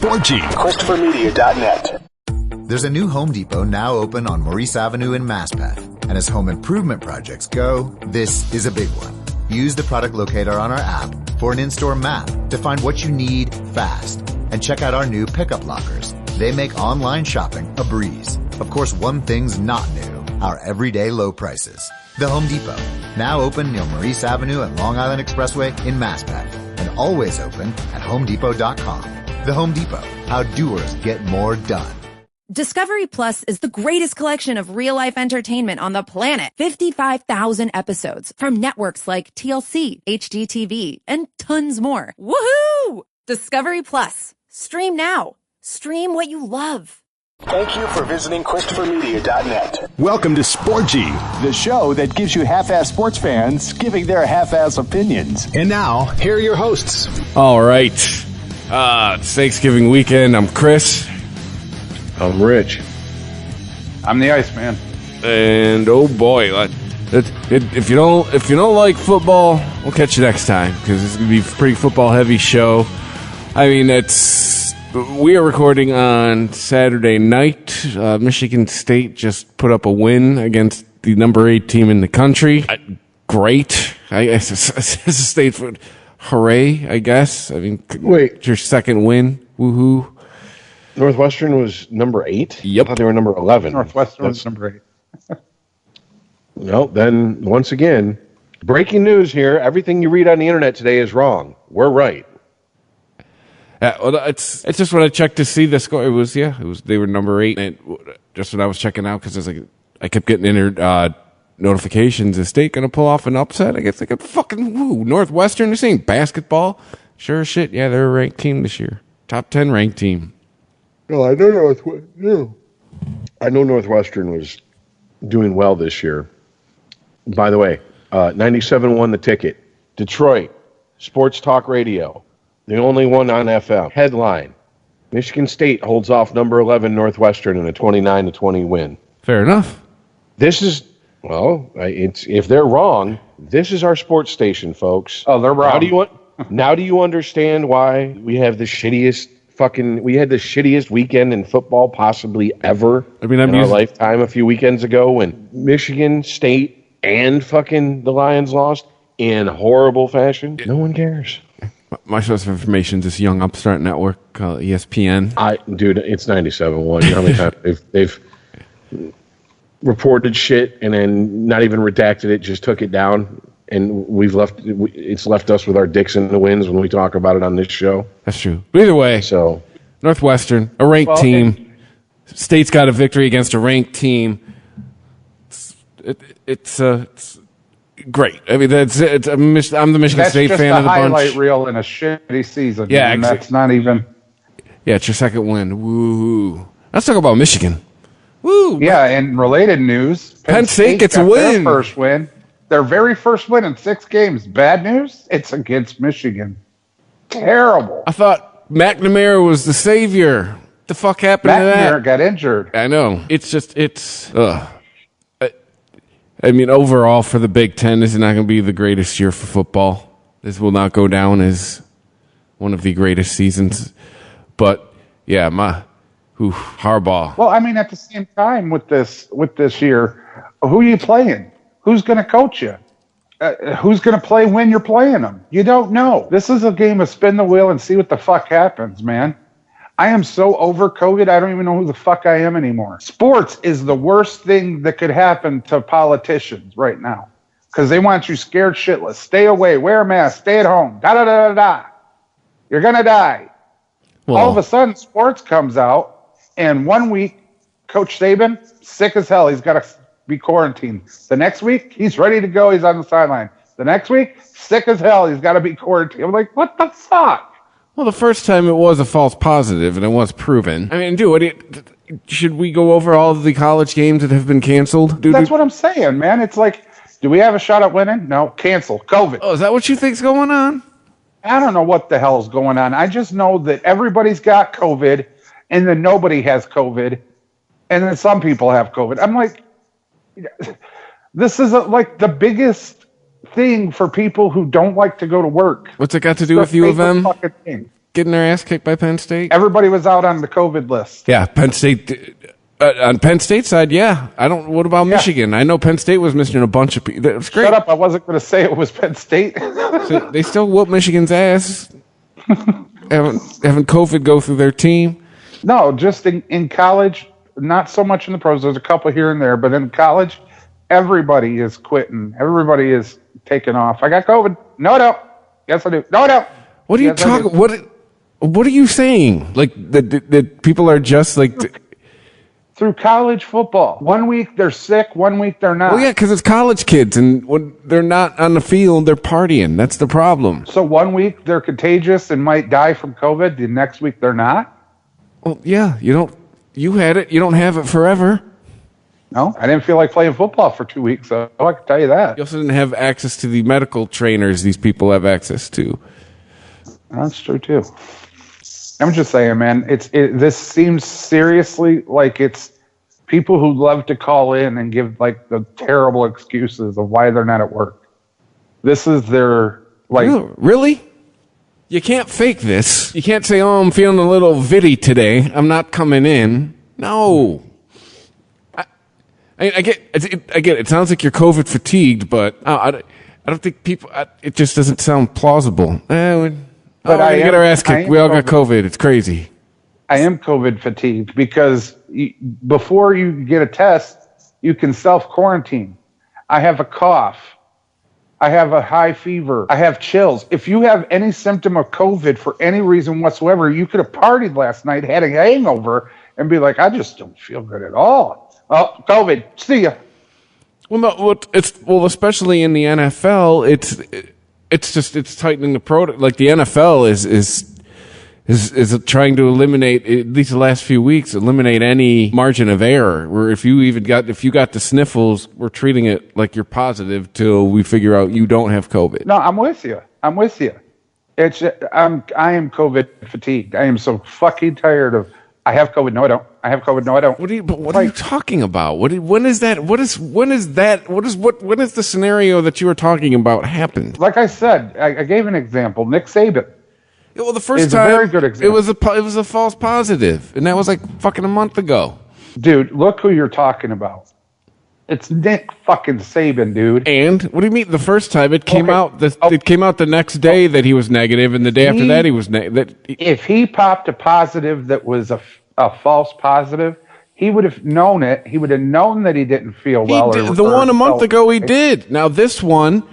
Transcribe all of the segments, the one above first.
SportG. ChristopherMedia.net. There's a new Home Depot now open on Maurice Avenue in Maspeth. And as home improvement projects go, this is a big one. Use the product locator on our app for an in-store map to find what you need fast. And check out our new pickup lockers. They make online shopping a breeze. Of course, one thing's not new, our everyday low prices. The Home Depot, now open near Maurice Avenue and Long Island Expressway in Maspeth. And always open at HomeDepot.com. The Home Depot, how doers get more done. Discovery Plus is the greatest collection of real-life entertainment on the planet. 55,000 episodes from networks like TLC, HGTV, and tons more. Woohoo! Discovery Plus. Stream now. Stream what you love. Thank you for visiting ChristopherMedia.net. Welcome to SportG, the show that gives you half-ass sports fans giving their half-ass opinions. and now here are your hosts. All right. It's Thanksgiving weekend. I'm Chris. I'm Rich. I'm the Iceman. And oh boy, if you don't like football, we'll catch you next time because it's gonna be a pretty football heavy show. I mean, we are recording on Saturday night. Michigan State just put up a win against the number 8 team in the country. Great, it's a state foot. Hooray! I guess. I mean, wait, your second win. Woohoo! Northwestern was number 8? Yep. I thought they were number 11. Northwestern was number 8. Well, then, once again, breaking news here. Everything you read on the internet today is wrong. We're right. Well, it's just when I checked to see the score, it was they were number 8. And just when I was checking out, because I kept getting notifications. Is State going to pull off an upset? I guess they could fucking Northwestern. This ain't basketball. Sure as shit. Yeah, they're a ranked team this year. Top 10 ranked team. No, I know Northwestern was doing well this year. By the way, 97 won the ticket. Detroit, Sports Talk Radio, the only one on FM. Headline, Michigan State holds off number 11 Northwestern in a 29-20 win. Fair enough. This is, if they're wrong, this is our sports station, folks. Oh, they're wrong. Now do you understand why we have the shittiest weekend in football possibly ever in our lifetime a few weekends ago when Michigan State and fucking the Lions lost in horrible fashion? No one cares. My source of information is this young upstart network called ESPN. Dude, it's 97.1. You know how many times they've reported shit and then not even redacted it, just took it down. And it's left us with our dicks in the winds when we talk about it on this show. That's true. But either way, so Northwestern, a ranked team. State's got a victory against a ranked team. It's great. I mean, I'm the Michigan State fan of the bunch. That's just a highlight reel in a shitty season. Yeah, and that's not even. Yeah, it's your second win. Woo! Let's talk about Michigan. Woo! Yeah, and related news: Penn State gets a win. Their first win. Their very first win in 6 games. Bad news? It's against Michigan. Terrible. I thought McNamara was the savior. What the fuck happened to that? McNamara got injured. I know. I mean, overall for the Big Ten, this is not going to be the greatest year for football. This will not go down as one of the greatest seasons. But yeah, Harbaugh. Well, I mean, at the same time with this year, who are you playing? Who's going to coach you? Who's going to play when you're playing them? You don't know. This is a game of spin the wheel and see what the fuck happens, man. I am so over COVID, I don't even know who the fuck I am anymore. Sports is the worst thing that could happen to politicians right now because they want you scared shitless. Stay away, wear a mask, stay at home, da-da-da-da-da. You're going to die. Well, all of a sudden, sports comes out, and 1 week, Coach Saban, sick as hell, he's got to be quarantined. The next week, he's ready to go. He's on the sideline. The next week, sick as hell. He's got to be quarantined. I'm like, what the fuck? Well, the first time it was a false positive, and it was proven. I mean, should we go over all of the college games that have been canceled? That's what I'm saying, man. It's like, do we have a shot at winning? No, cancel. COVID. Oh, is that what you think's going on? I don't know what the hell's going on. I just know that everybody's got COVID, and then nobody has COVID, and then some people have COVID. I'm like, this is like the biggest thing for people who don't like to go to work. What's it got to do with U of M? getting their ass kicked by Penn State? Everybody was out on the COVID list. Yeah, Penn State. On Penn State side, yeah. What about Michigan? I know Penn State was missing a bunch of people. That was great. Shut up! I wasn't going to say it was Penn State. So they still whoop Michigan's ass. having COVID go through their team. No, just in college, not so much in the pros. There's a couple here and there, but in college, everybody is quitting. Everybody is taking off. I got COVID. No, I don't. Yes, I do. No, I don't. What are you talking? What are you saying? Like that people are just like through college football. 1 week they're sick, 1 week they're not. Well, yeah, because it's college kids, and when they're not on the field, they're partying. That's the problem. So 1 week they're contagious and might die from COVID. The next week they're not. Well, yeah, you had it. You don't have it forever. No, I didn't feel like playing football for 2 weeks, so I can tell you that. You also didn't have access to the medical trainers these people have access to. That's true, too. I'm just saying, man, this seems seriously like it's people who love to call in and give, like, the terrible excuses of why they're not at work. This is their, like... Really? You can't fake this. You can't say, oh, I'm feeling a little vitty today. I'm not coming in. No. I get it sounds like you're COVID fatigued, but I don't think people. It just doesn't sound plausible. But I get our ass kicked. We all got COVID. It's crazy. I am COVID fatigued because before you get a test, you can self-quarantine. I have a cough. I have a high fever. I have chills. If you have any symptom of COVID for any reason whatsoever, you could have partied last night, had a hangover, and be like, I just don't feel good at all. Oh, COVID. See ya. Well, no. Especially in the NFL, it's tightening the protocol. Like the NFL is trying to eliminate, at least the last few weeks, eliminate any margin of error. Where if you got the sniffles, we're treating it like you're positive till we figure out you don't have COVID. No, I'm with you. I am COVID fatigued. I am so fucking tired of. I have COVID. No, I don't. I have COVID. No, I don't. What are you talking about? When is that? When is the scenario that you were talking about happened? Like I said, I gave an example. Nick Saban. Well, the first time, a very good example. It was a false positive, and that was like fucking a month ago. Dude, look who you're talking about. It's Nick fucking Saban, dude. And what do you mean? The first time it came out, it came out the next day that he was negative, and the day after that he was negative. If he popped a positive that was a false positive, he would have known it. He would have known that he didn't feel well. The one a month ago he did. Now this one,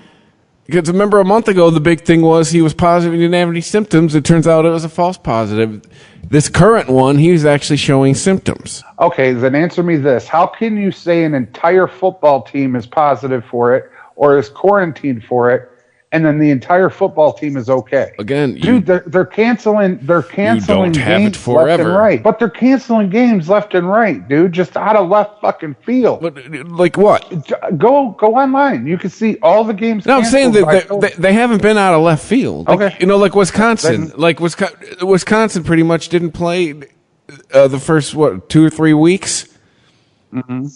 because remember a month ago the big thing was he was positive and he didn't have any symptoms. It turns out it was a false positive. This current one, he's actually showing symptoms. Okay, then answer me this. How can you say an entire football team is positive for it or is quarantined for it, and then the entire football team is okay? Again, dude, they're canceling games forever. Left and right. But they're canceling games left and right, dude, just out of left fucking field. But like what? Go online. You can see all the games. No, I'm saying that they haven't been out of left field. Like, okay, like Wisconsin. Wisconsin pretty much didn't play the first 2 or 3 weeks. Mm-hmm.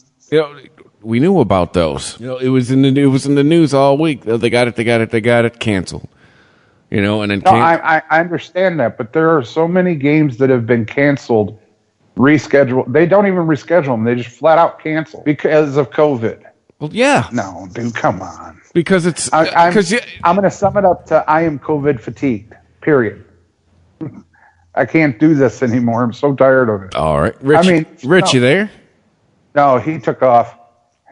We knew about those. It was in the news all week. They got it canceled. And then I understand that, but there are so many games that have been canceled, rescheduled. They don't even reschedule them; they just flat out cancel because of COVID. Well, yeah. No, dude, come on. Because it's I'm going to sum it up to I am COVID fatigued. Period. I can't do this anymore. I'm so tired of it. All right, Rich, you there? No, he took off.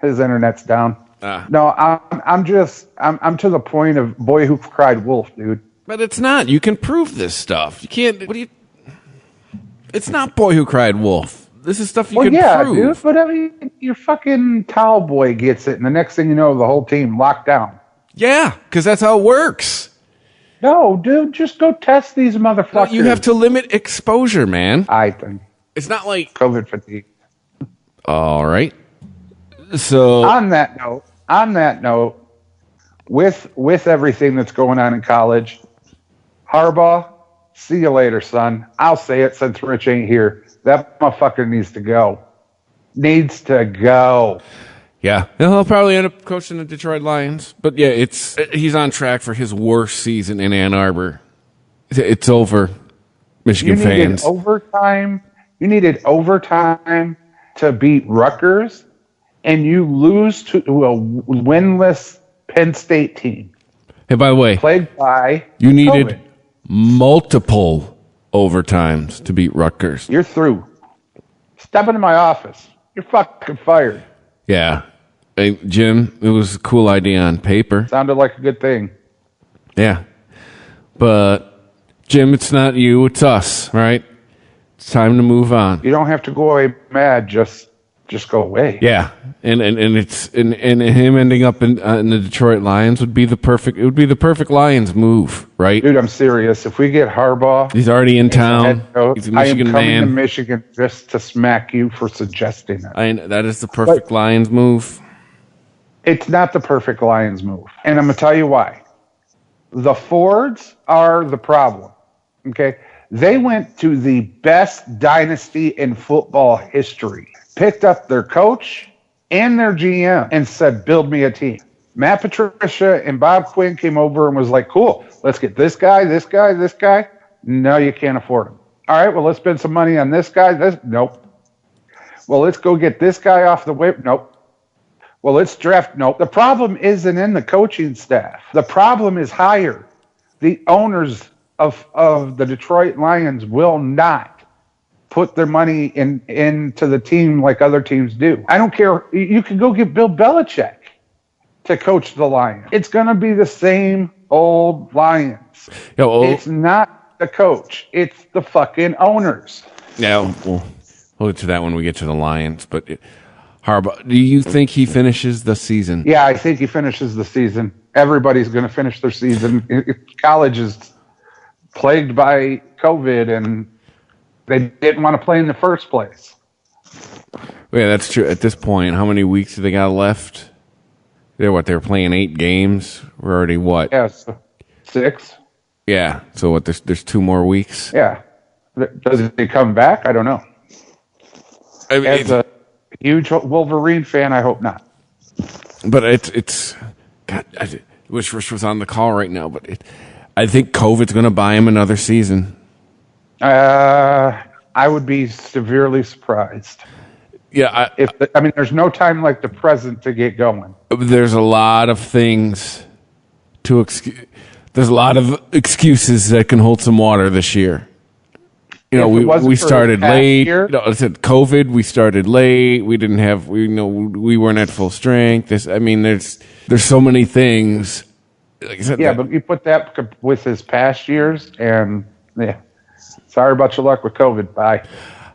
His internet's down. No, I'm to the point of boy who cried wolf, dude. But it's not. You can prove this stuff. You can't. It's not boy who cried wolf. This is stuff you can prove. Dude. But I mean, your fucking towel boy gets it, and the next thing you know, the whole team locked down. Yeah, because that's how it works. No, dude, just go test these motherfuckers. No, you have to limit exposure, man. I think it's not like COVID fatigue. All right. So on that note, with everything that's going on in college, Harbaugh, see you later, son. I'll say it since Rich ain't here. That motherfucker needs to go. Yeah, he'll probably end up coaching the Detroit Lions. But yeah, he's on track for his worst season in Ann Arbor. It's over. Michigan fans. You needed overtime to beat Rutgers, and you lose to a winless Penn State team. Hey, by the way, plagued by you needed COVID. Multiple overtimes to beat Rutgers. You're through. Step into my office. You're fucking fired. Yeah. Hey, Jim, it was a cool idea on paper. Sounded like a good thing. Yeah. But, Jim, it's not you, it's us, right? It's time to move on. You don't have to go away mad, just go away. Yeah. And him ending up in the Detroit Lions would be the perfect Lions move, right? Dude, I'm serious. If we get Harbaugh, he's already in town. He's a Michigan man. I am coming to Michigan just to smack you for suggesting it. That is the perfect Lions move. It's not the perfect Lions move. And I'm going to tell you why. The Fords are the problem. Okay? They went to the best dynasty in football history, picked up their coach and their GM and said, build me a team. Matt Patricia and Bob Quinn came over and was like, cool, let's get this guy, this guy, this guy. No, you can't afford him. All right, well, let's spend some money on this guy. Nope. Well, let's go get this guy off the waiver. Nope. Well, let's draft. Nope. The problem isn't in the coaching staff. The problem is higher. The owners of the Detroit Lions will not put their money into the team like other teams do. I don't care. You can go get Bill Belichick to coach the Lions. It's going to be the same old Lions. It's not the coach. It's the fucking owners. Yeah, we'll get to that when we get to the Lions. But Harbaugh, do you think he finishes the season? Yeah, I think he finishes the season. Everybody's going to finish their season. College is plagued by COVID, and they didn't want to play in the first place. Yeah, that's true. At this point, how many weeks do they got left? They were playing 8 games. We're already what? Yeah, so 6. Yeah. So what? There's 2 more weeks. Yeah. Does he come back? I don't know. I mean, as a huge Wolverine fan, I hope not. But it's God. I wish Rich was on the call right now. But I think COVID's going to buy him another season. I would be severely surprised. Yeah, there's no time like the present to get going. There's a lot of things to there's a lot of excuses that can hold some water this year. You know, we started late. I said COVID. We started late. We didn't have. We weren't at full strength. There's so many things. Like I said, but you put that with his past years, and yeah. Sorry about your luck with COVID. Bye.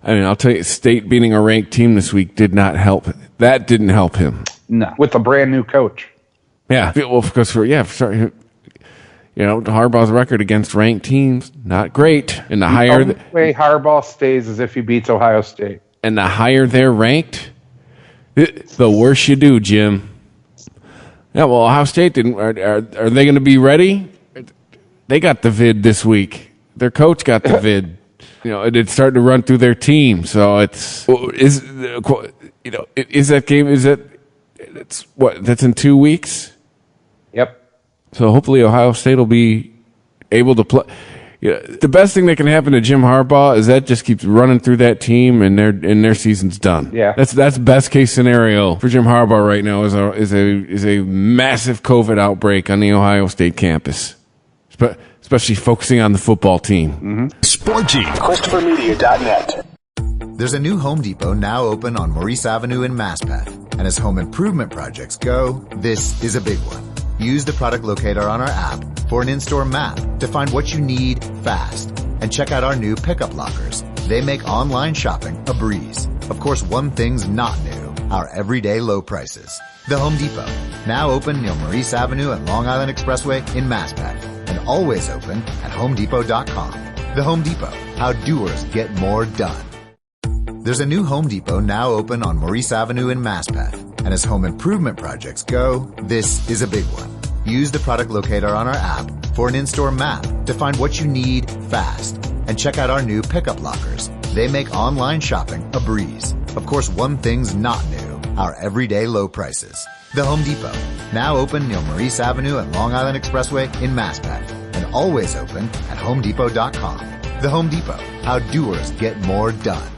I'll tell you, State beating a ranked team this week did not help. That didn't help him. No, with a brand new coach. Yeah, well, because Harbaugh's record against ranked teams not great. And the only way Harbaugh stays is if he beats Ohio State. And the higher they're ranked, the worse you do, Jim. Yeah, well, Ohio State didn't. Are they going to be ready? They got the vid this week. Their coach got the vid. It's starting to run through their team. So is that game? That's in 2 weeks. Yep. So hopefully Ohio State will be able to play. The best thing that can happen to Jim Harbaugh is that just keeps running through that team and their season's done. Yeah. That's best case scenario for Jim Harbaugh right now is a massive COVID outbreak on the Ohio State campus. Especially focusing on the football team. Mm-hmm. Sporgy. ChristopherMedia.net. There's a new Home Depot now open on Maurice Avenue in Masspeth. And as home improvement projects go, this is a big one. Use the product locator on our app for an in-store map to find what you need fast. And check out our new pickup lockers. They make online shopping a breeze. Of course, one thing's not new, our everyday low prices. The Home Depot, now open near Maurice Avenue and Long Island Expressway in Masspeth. And always open at HomeDepot.com. The Home Depot, how doers get more done. There's a new Home Depot now open on Maurice Avenue in Masspeth. And as home improvement projects go, this is a big one. Use the product locator on our app for an in-store map to find what you need fast. And check out our new pickup lockers. They make online shopping a breeze. Of course, one thing's not new, our everyday low prices. The Home Depot, now open near Maurice Avenue and Long Island Expressway in Masspeth, and always open at HomeDepot.com. The Home Depot, how doers get more done.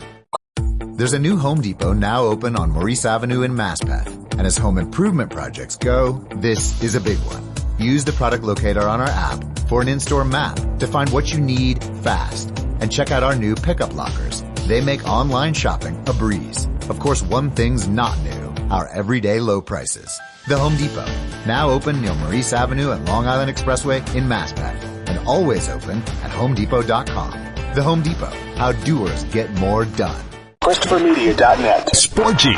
There's a new Home Depot now open on Maurice Avenue in Maspeth. And as home improvement projects go, this is a big one. Use the product locator on our app for an in-store map to find what you need fast. And check out our new pickup lockers. They make online shopping a breeze. Of course, one thing's not new, our everyday low prices. The Home Depot, now open near Maurice Avenue and Long Island Expressway in Maspeth. And always open at HomeDepot.com. The Home Depot, how doers get more done. ChristopherMedia.net. Sporgy.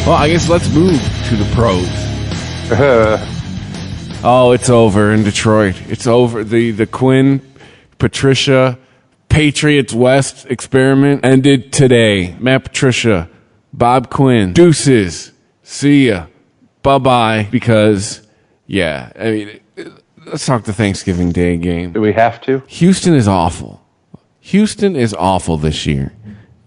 Well, I guess let's move to the pros. Oh, it's over in Detroit. It's over. The Quinn, Patricia, Patriots West experiment ended today. Matt Patricia, Bob Quinn, deuces. See ya. Bye-bye. Because, yeah, I mean, let's talk the Thanksgiving Day game. Do we have to? Houston is awful. Houston is awful this year.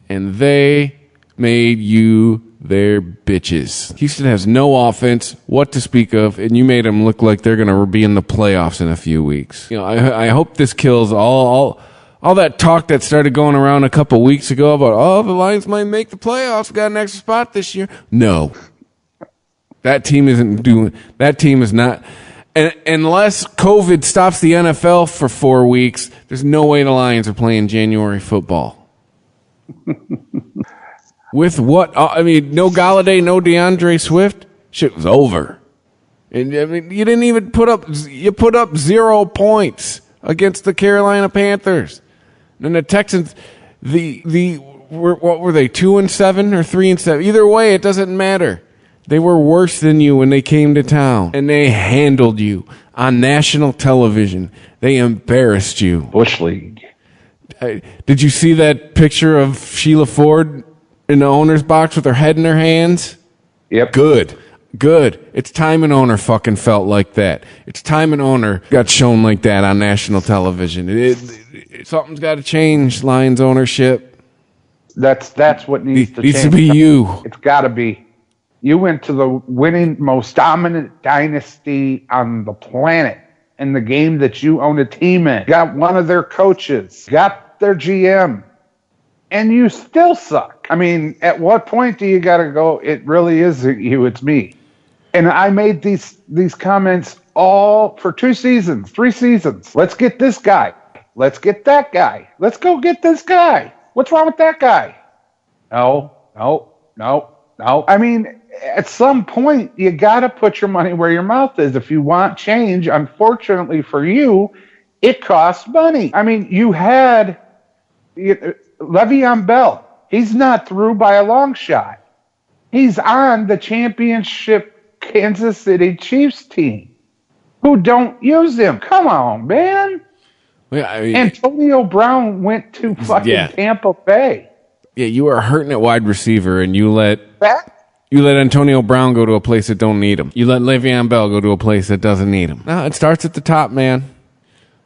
And they made you their bitches. Houston has no offense, what to speak of, and you made them look like they're going to be in the playoffs in a few weeks. You know, I hope this kills all that talk that started going around a couple weeks ago about, the Lions might make the playoffs, we got an extra spot this year. No. That team is not. And unless COVID stops the NFL for 4 weeks, there's no way the Lions are playing January football. With what? I mean, no Galladay, no DeAndre Swift. Shit was over. And I mean, you didn't even put up 0 points against the Carolina Panthers. And the Texans, what were they, 2-7 or 3-7? Either way, it doesn't matter. They were worse than you when they came to town, and they handled you on national television. They embarrassed you. Bush League. Did you see that picture of Sheila Ford in the owner's box with her head in her hands? Yep. Good. It's time an owner fucking felt like that. It's time an owner got shown like that on national television. Something's got to change, Lions ownership. That's what needs to change. Needs to be you. It's got to be. You went to the winning, most dominant dynasty on the planet in the game that you own a team in. Got one of their coaches, got their GM, and you still suck. I mean, at what point do you got to go, it really isn't you, it's me? And I made these comments all for 2 seasons, 3 seasons. Let's get this guy. Let's get that guy. Let's go get this guy. What's wrong with that guy? No. I mean, at some point, you got to put your money where your mouth is. If you want change, unfortunately for you, it costs money. I mean, you had Le'Veon Bell. He's not through by a long shot. He's on the championship Kansas City Chiefs team who don't use him. Come on, man. Yeah, I mean, Antonio Brown went to fucking Tampa Bay. Yeah, you are hurting at wide receiver, and you let Antonio Brown go to a place that don't need him. You let Le'Veon Bell go to a place that doesn't need him. No, it starts at the top, man.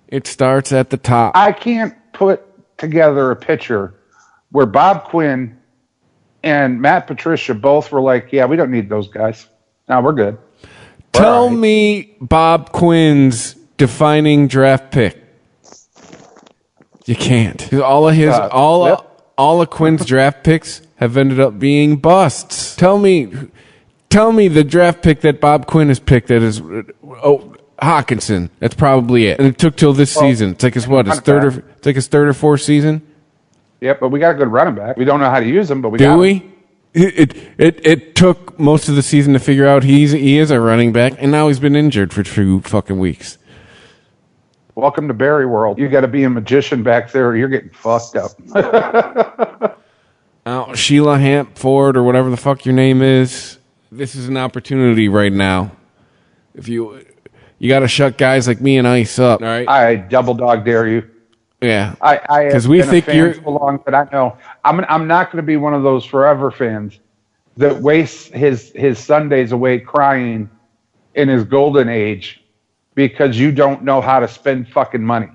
It starts at the top. I can't put together a picture where Bob Quinn and Matt Patricia both were like, yeah, we don't need those guys. No, we're good. Tell me Bob Quinn's defining draft pick. You can't. All of Quinn's draft picks have ended up being busts. Tell me the draft pick that Bob Quinn has picked that is Hawkinson. That's probably it. And it took till this season. It's like his third or fourth season. Yep, but we got a good running back. We don't know how to use him, but we got him. Do we? It took most of the season to figure out he is a running back, and now he's been injured for 2 fucking weeks. Welcome to Barry World. You got to be a magician back there, or you're getting fucked up. Sheila Hampford, or whatever the fuck your name is, this is an opportunity right now. If you got to shut guys like me and Ice up, all right? I double dog dare you. Yeah, because we think you're so long, but I know I'm not going to be one of those forever fans that wastes his Sundays away crying in his golden age because you don't know how to spend fucking money.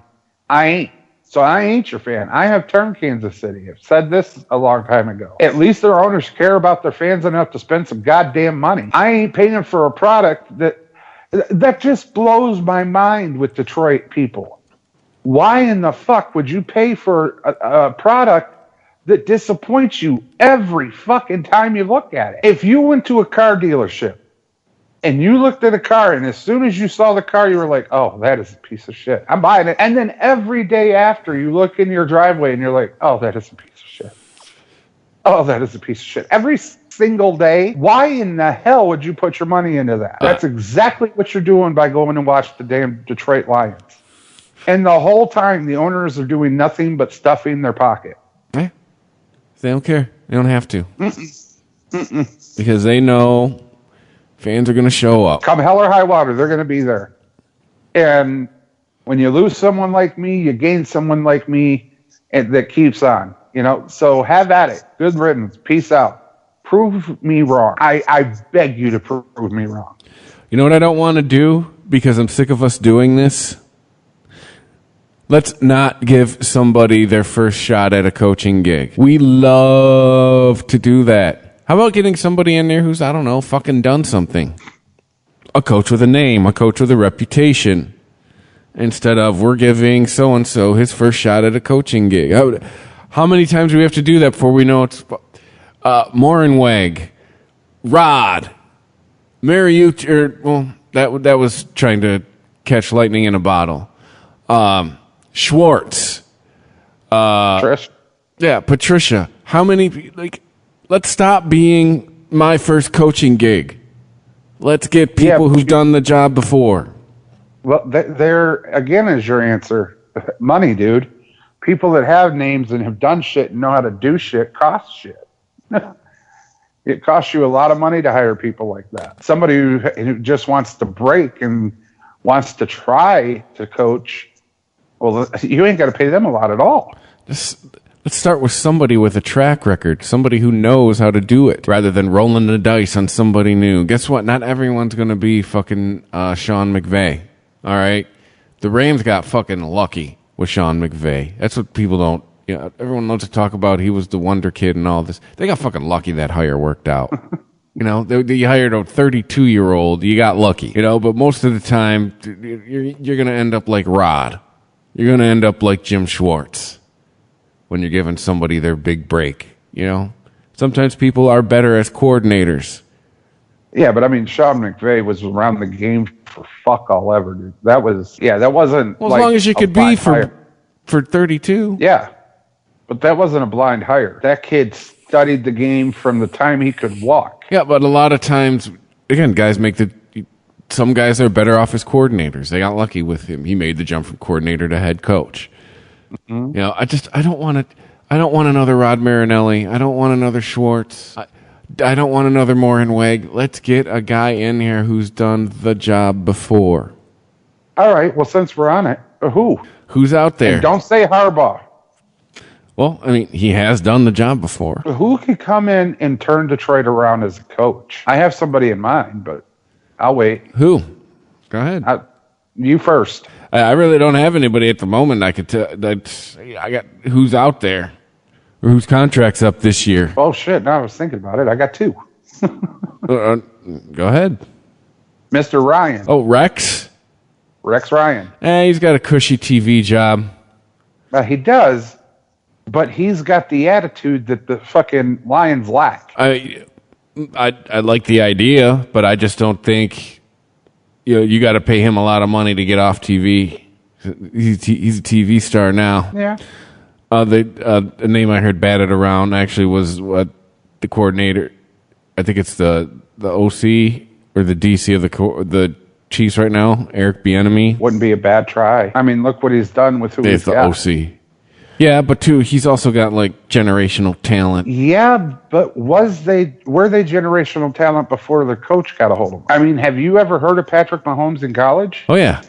I ain't. So I ain't your fan. I have turned Kansas City. I've said this a long time ago. At least their owners care about their fans enough to spend some goddamn money. I ain't paying for a product that That just blows my mind with Detroit people. Why in the fuck would you pay for a product that disappoints you every fucking time you look at it? If you went to a car dealership and you looked at a car and as soon as you saw the car, you were like, oh, that is a piece of shit. I'm buying it. And then every day after you look in your driveway and you're like, oh, that is a piece of shit. Oh, that is a piece of shit. Every single day. Why in the hell would you put your money into that? That's exactly what you're doing by going and watch the damn Detroit Lions. And the whole time, the owners are doing nothing but stuffing their pocket. They don't care. They don't have to. Because they know fans are going to show up. Come hell or high water, they're going to be there. And when you lose someone like me, you gain someone like me and that keeps on. You know, so have at it. Good riddance. Peace out. Prove me wrong. I beg you to prove me wrong. You know what I don't want to do? Because I'm sick of us doing this? Let's not give somebody their first shot at a coaching gig. We love to do that. How about getting somebody in there who's, I don't know, fucking done something? A coach with a name, a coach with a reputation. Instead of, we're giving so-and-so his first shot at a coaching gig. How many times do we have to do that before we know it's Morenweg, Rod, Mariucci, well, that was trying to catch lightning in a bottle. Schwartz. Patricia. How many, let's stop being my first coaching gig. Let's get people who've done the job before. Well, there again is your answer. Money, dude. People that have names and have done shit and know how to do shit cost shit. It costs you a lot of money to hire people like that. Somebody who just wants to break and wants to try to coach, well, you ain't got to pay them a lot at all. Let's start with somebody with a track record, somebody who knows how to do it, rather than rolling the dice on somebody new. Guess what? Not everyone's going to be fucking Sean McVay. All right? The Rams got fucking lucky with Sean McVay. That's what people don't, everyone loves to talk about. He was the wonder kid and all this. They got fucking lucky that hire worked out. You hired a 32-year-old. You got lucky, but most of the time, you're going to end up like Rod. You're going to end up like Jim Schwartz when you're giving somebody their big break, Sometimes people are better as coordinators. Yeah, but I mean, Sean McVay was around the game for fuck all ever, dude. That wasn't. Well, as long as you could be for 32. Yeah, but that wasn't a blind hire. That kid studied the game from the time he could walk. Yeah, but a lot of times, again, some guys are better off as coordinators. They got lucky with him. He made the jump from coordinator to head coach. Mm-hmm. I don't want another Rod Marinelli. I don't want another Schwartz. I don't want another Morenweg. Let's get a guy in here who's done the job before. All right. Well, since we're on it, who? Who's out there? And don't say Harbaugh. Well, I mean, he has done the job before. Who could come in and turn Detroit around as a coach? I have somebody in mind, but I'll wait. Who? Go ahead. You first. I really don't have anybody at the moment. I could tell. I got who's out there. Or whose contract's up this year? Oh, shit. Now I was thinking about it. I got two. Go ahead. Mr. Ryan. Oh, Rex? Rex Ryan. He's got a cushy TV job. He does, but he's got the attitude that the fucking Lions lack. I like the idea, but I just don't think you got to pay him a lot of money to get off TV. He's a TV star now. Yeah. The name I heard batted around actually was the coordinator. I think it's the OC or the DC of the Chiefs right now, Eric Bieniemy. Wouldn't be a bad try. I mean, look what he's done with who he's got. It's the OC. Yeah, but he's also got generational talent. Yeah, but were they generational talent before the coach got a hold of them? I mean, have you ever heard of Patrick Mahomes in college? Oh yeah.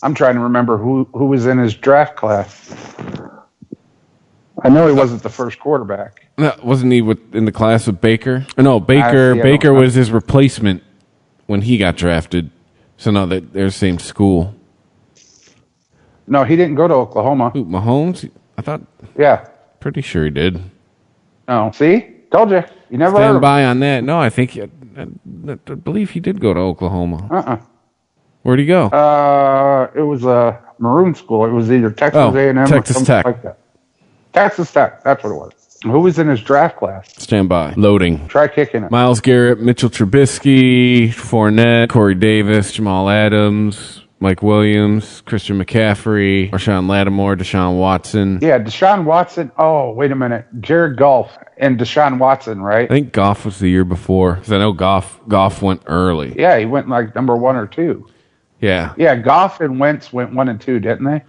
I'm trying to remember who was in his draft class. I know he wasn't the first quarterback. No, wasn't he in the class with Baker? No, Baker was his replacement when he got drafted. So no, they're the same school. No, he didn't go to Oklahoma. Who, Mahomes? I thought. Yeah. Pretty sure he did. Oh, see? Told you. You never stand by on that. No, I think I believe he did go to Oklahoma. Where'd he go? It was a maroon school. It was either Texas A&M Texas or something Tech. like that. Texas Tech. That's what it was. Who was in his draft class? Stand by. Loading. Try kicking it. Myles Garrett, Mitchell Trubisky, Fournette, Corey Davis, Jamal Adams, Mike Williams, Christian McCaffrey, Marshawn Lattimore, Deshaun Watson. Yeah, Deshaun Watson. Oh, wait a minute. Jared Goff and Deshaun Watson, right? I think Goff was the year before. Because I know Goff went early. Yeah, he went like number 1 or 2. Yeah. Yeah, Goff and Wentz went 1 and 2, didn't they?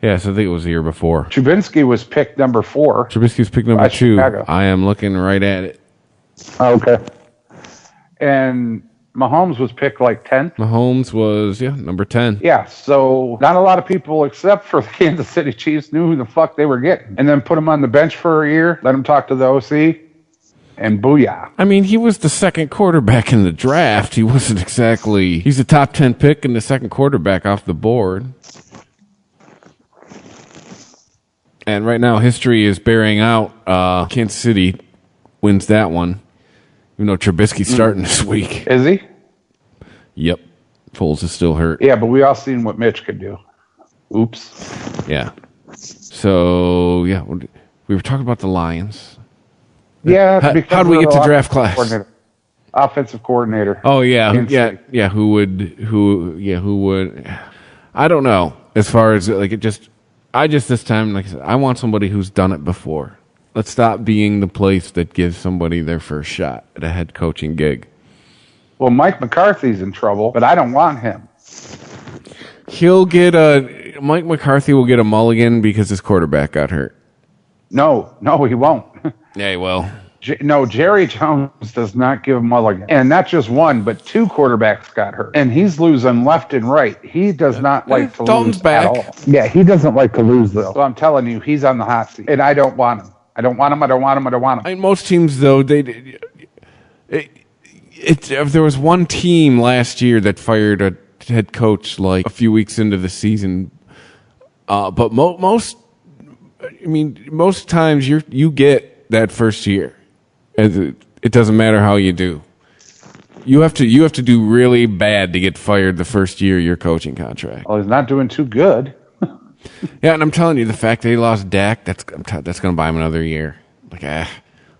Yeah, so I think it was the year before. Trubisky was picked number 4. Trubisky was picked number 2. Chicago. I am looking right at it. Oh, okay. And Mahomes was picked like 10th. Mahomes was, number 10. Yeah, so not a lot of people except for the Kansas City Chiefs knew who the fuck they were getting. And then put him on the bench for a year, let him talk to the OC, and booyah. I mean, he was the second quarterback in the draft. He wasn't exactly... He's a top 10 pick and the second quarterback off the board. And right now, history is bearing out. Kansas City wins that one. Even though Trubisky's starting this week. Is he? Yep. Foles is still hurt. Yeah, but we all seen what Mitch could do. Oops. Yeah. So, yeah, we were talking about the Lions. Yeah. How do we get to draft class? Offensive coordinator. Oh, yeah. Yeah. Who would? I don't know. As far as, I just this time, like I said, I want somebody who's done it before. Let's stop being the place that gives somebody their first shot at a head coaching gig. Well, Mike McCarthy's in trouble, but I don't want him. Mike McCarthy will get a mulligan because his quarterback got hurt. No, he won't. Yeah, he will. No, Jerry Jones does not give a mulligan. And not just one, but 2 quarterbacks got hurt. And he's losing left and right. He does not like to Dalton's lose back. at all. Yeah, he doesn't like to lose, though. So I'm telling you, he's on the hot seat. And I don't want him. I don't want him. I mean, most teams, though, if there was one team last year that fired a head coach like a few weeks into the season, but most times you get that first year. It doesn't matter how you do. You have to do really bad to get fired the first year of your coaching contract. Well, he's not doing too good. Yeah, and I'm telling you, the fact that he lost Dak, that's going to buy him another year. You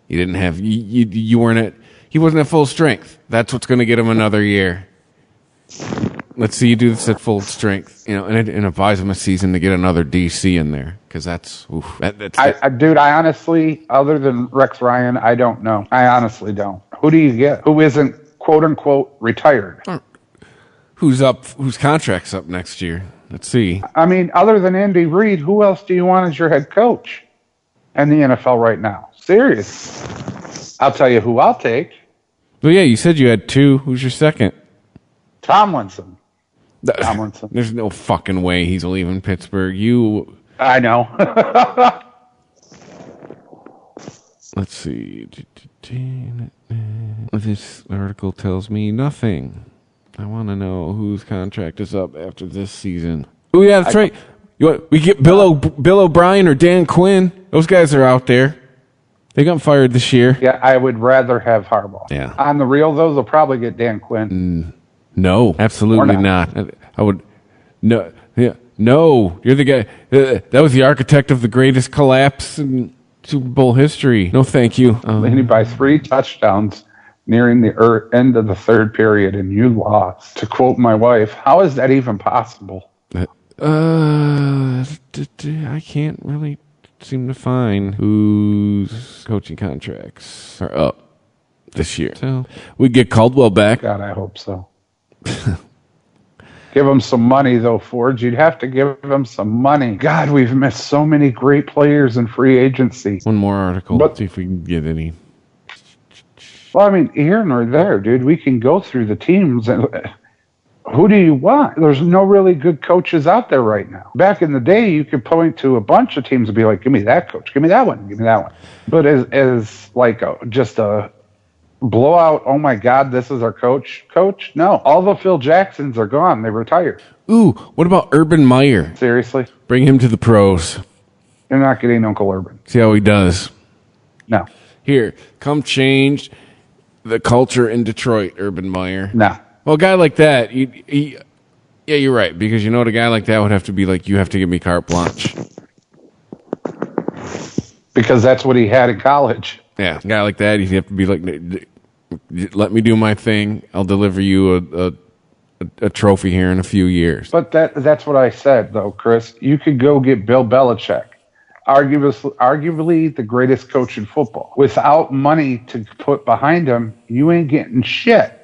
didn't have you weren't at. He wasn't at full strength. That's what's going to get him another year. Let's see you do this at full strength, and advise him a season to get another DC in there, because that's. Dude, I honestly, other than Rex Ryan, I don't know. I honestly don't. Who do you get? Who isn't quote unquote retired? Whose contract's up next year? Let's see. I mean, other than Andy Reid, who else do you want as your head coach in the NFL right now? Serious. I'll tell you who I'll take. Well, yeah, you said you had 2. Who's your second? Tomlinson. There's no fucking way he's leaving Pittsburgh. I know. Let's see. This article tells me nothing. I want to know whose contract is up after this season. Oh, yeah, that's right. We get Bill O'Brien or Dan Quinn. Those guys are out there. They got fired this year. Yeah, I would rather have Harbaugh. Yeah. On the real, though, they'll probably get Dan Quinn. No, absolutely not. I would. No. Yeah. No. You're the guy. That was the architect of the greatest collapse in Super Bowl history. No, thank you. Leading by 3 touchdowns nearing the end of the third period, and you lost. To quote my wife, how is that even possible? I can't really seem to find whose coaching contracts are up this year. So we get Caldwell back. God, I hope so. Give him some money, though, Forge. You'd have to give him some money. God, we've missed so many great players in free agency. One more article. Let's see if we can get any. Well, I mean, here nor there, dude. We can go through the teams. And who do you want? There's no really good coaches out there right now. Back in the day, you could point to a bunch of teams and be like, give me that coach. Give me that one. Give me that one. But as like just a blowout, oh my God, this is our coach? No. All the Phil Jacksons are gone. They retired. Ooh, what about Urban Meyer? Seriously? Bring him to the pros. You're not getting Uncle Urban. See how he does. No. Here, come change the culture in Detroit, Urban Meyer. No. Well, a guy like that, yeah, you're right. Because you know what, a guy like that would have to be like, you have to give me carte blanche. Because that's what he had in college. Yeah, a guy like that, he'd have to be like, let me do my thing. I'll deliver you a trophy here in a few years. But that's what I said, though, Chris. You could go get Bill Belichick, arguably the greatest coach in football. Without money to put behind him, you ain't getting shit.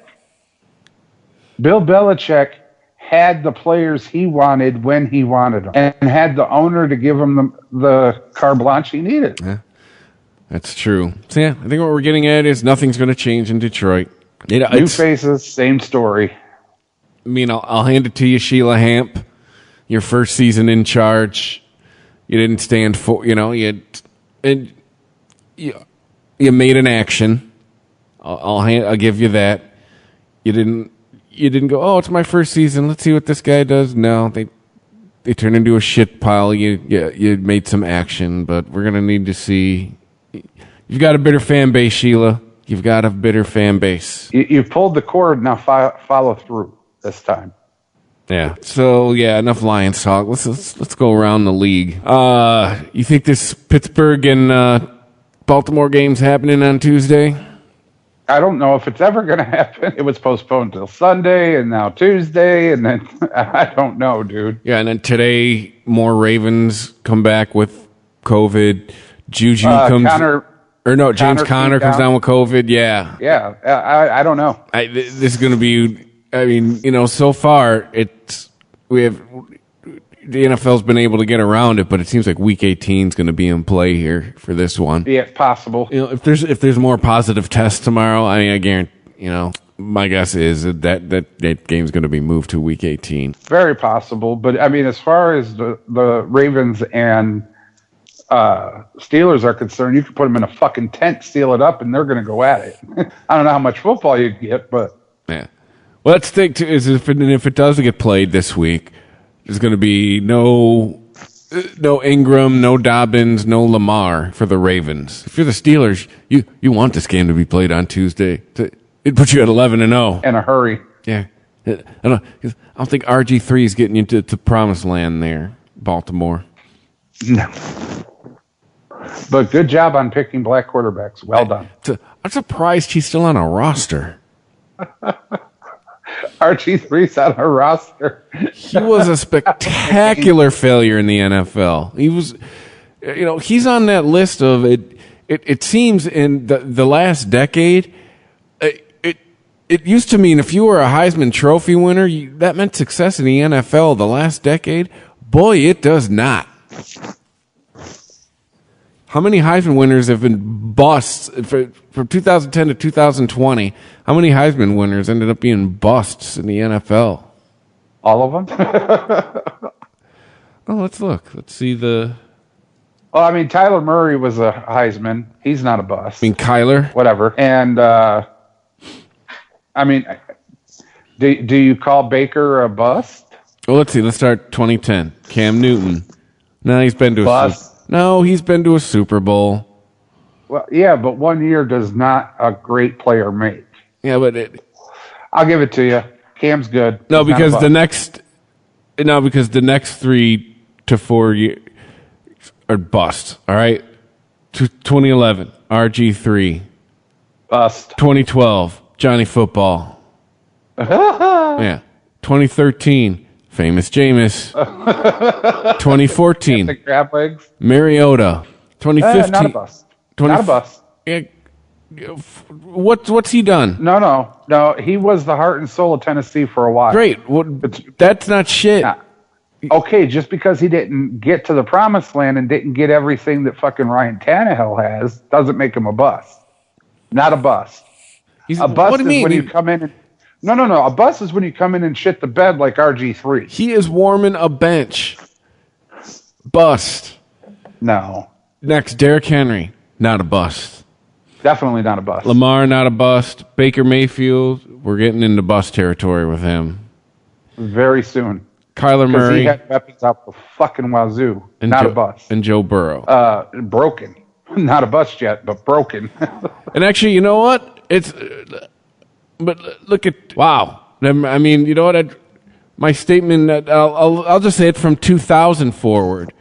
Bill Belichick had the players he wanted when he wanted them, and had the owner to give him the carte blanche he needed. Yeah, that's true. So, yeah, I think what we're getting at is nothing's going to change in Detroit. New faces, same story. I mean, I'll hand it to you, Sheila Hamp. Your first season in charge, you didn't stand for, you made an action. I'll give you that. You didn't go, oh, it's my first season. Let's see what this guy does. No, they turned into a shit pile. You made some action, but we're gonna need to see. You've got a bitter fan base, Sheila. You've got a bitter fan base. You pulled the cord. Now follow through this time. Yeah. So yeah, enough Lions talk. Let's go around the league. You think this Pittsburgh and Baltimore game's happening on Tuesday? I don't know if it's ever going to happen. It was postponed till Sunday, and now Tuesday, and then I don't know, dude. Yeah, and then today, more Ravens come back with COVID. Juju comes... James Conner comes down with COVID, yeah. Yeah, I don't know. This is going to be... I mean, so far, the NFL's been able to get around it, but it seems like Week 18 is going to be in play here for this one. Yeah, it's possible. If there's more positive tests tomorrow, I guarantee. My guess is that game's going to be moved to Week 18. Very possible, but I mean, as far as the Ravens and Steelers are concerned, you can put them in a fucking tent, seal it up, and they're going to go at it. I don't know how much football you get, but yeah. Well, let's think too, is if it does get played this week. There's going to be no Ingram, no Dobbins, no Lamar for the Ravens. If you're the Steelers, you want this game to be played on Tuesday. It puts you at 11-0. In a hurry. Yeah. I don't think RG3 is getting you to promised land there, Baltimore. No. But good job on picking black quarterbacks. Well done. I'm surprised he's still on a roster. RG3's on a roster. He was a spectacular failure in the NFL. He was, he's on that list of it. It seems in the last decade, it used to mean if you were a Heisman Trophy winner, that meant success in the NFL. The last decade, boy, it does not. How many Heisman winners have been busts from 2010 to 2020? How many Heisman winners ended up being busts in the NFL? All of them? Oh, let's look. Let's see the... Well, I mean, Tyler Murray was a Heisman. He's not a bust. I mean, Kyler? Whatever. And, I mean, do you call Baker a bust? Well, let's see. Let's start 2010. Cam Newton. No, he's been to he's been to a Super Bowl. Well, yeah, but 1 year does not a great player make. Yeah, but I'll give it to you. Cam's good. No, because the next 3 to 4 years are bust. All right, 2011 RG3 bust. 2012 Johnny Football. Yeah, 2013 Famous Jameis. 2014 crab legs. Mariota. 2015 not a bust. Not a bust. What's he done? No. He was the heart and soul of Tennessee for a while. Great. That's not shit. Nah. Okay, just because he didn't get to the promised land and didn't get everything that fucking Ryan Tannehill has doesn't make him a bust. Not a bust. A bust is when you come in and... No. A bust is when you come in and shit the bed like RG3. He is warming a bench. Bust. No. Next, Derrick Henry. Not a bust. Definitely not a bust. Lamar, not a bust. Baker Mayfield, we're getting into bust territory with him. Very soon. Kyler Murray. He had weapons out the fucking wazoo. And not a bust. And Joe Burrow. Broken. Not a bust yet, but broken. And actually, you know what? But look at, wow. I mean, you know what? My statement, I'll just say it from 2000 forward.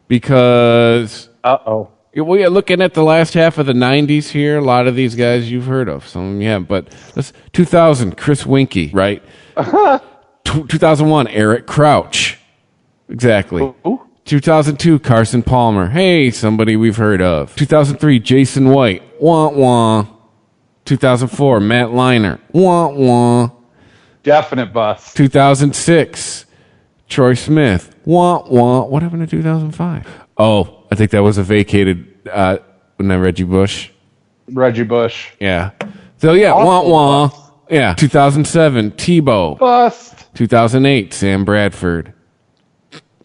Because... Uh-oh. Well, yeah, looking at the last half of the 90s here, a lot of these guys you've heard of. Some of them you haven't. But 2000, Chris Winkie, right? 2001, Eric Crouch. Exactly. Ooh. 2002, Carson Palmer. Hey, somebody we've heard of. 2003, Jason White. Wah, wah. 2004, Matt Leinart. Wah, wah. Definite bust. 2006, Troy Smith. Wah, wah. What happened to 2005? Oh, I think that was a vacated, wasn't that Reggie Bush? Reggie Bush. Yeah. So, yeah, wah, wah. Yeah. 2007, Tebow. Bust. 2008, Sam Bradford.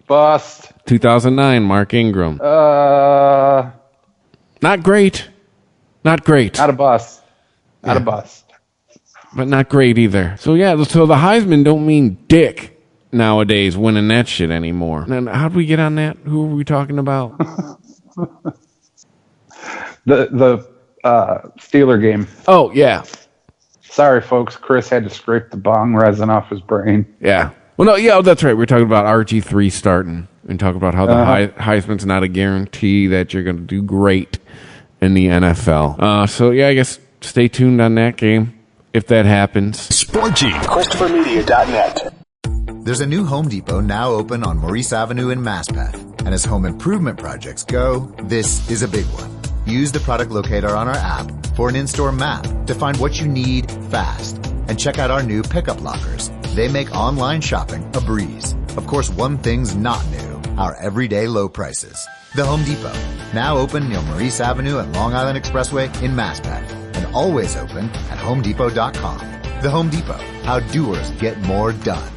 Bust. 2009, Mark Ingram. Not great. Not great. Not a bust. Not a bust. But not great either. So, yeah, so the Heisman don't mean dick nowadays winning that shit anymore. And how'd we get on that? Who were we talking about? The Steeler game. Oh, yeah. Sorry, folks. Chris had to scrape the bong resin off his brain. Yeah. Well, no, yeah, that's right. We're talking about RG3 starting and talking about how the Heisman's not a guarantee that you're going to do great in the NFL. So, yeah, I guess stay tuned on that game if that happens. Sporgy. ChristopherMedia.net. There's a new Home Depot now open on Maurice Avenue in Maspeth. And as home improvement projects go, this is a big one. Use the product locator on our app for an in-store map to find what you need fast. And check out our new pickup lockers. They make online shopping a breeze. Of course, one thing's not new, our everyday low prices. The Home Depot, now open near Maurice Avenue and Long Island Expressway in Maspeth. And always open at HomeDepot.com. The Home Depot, how doers get more done.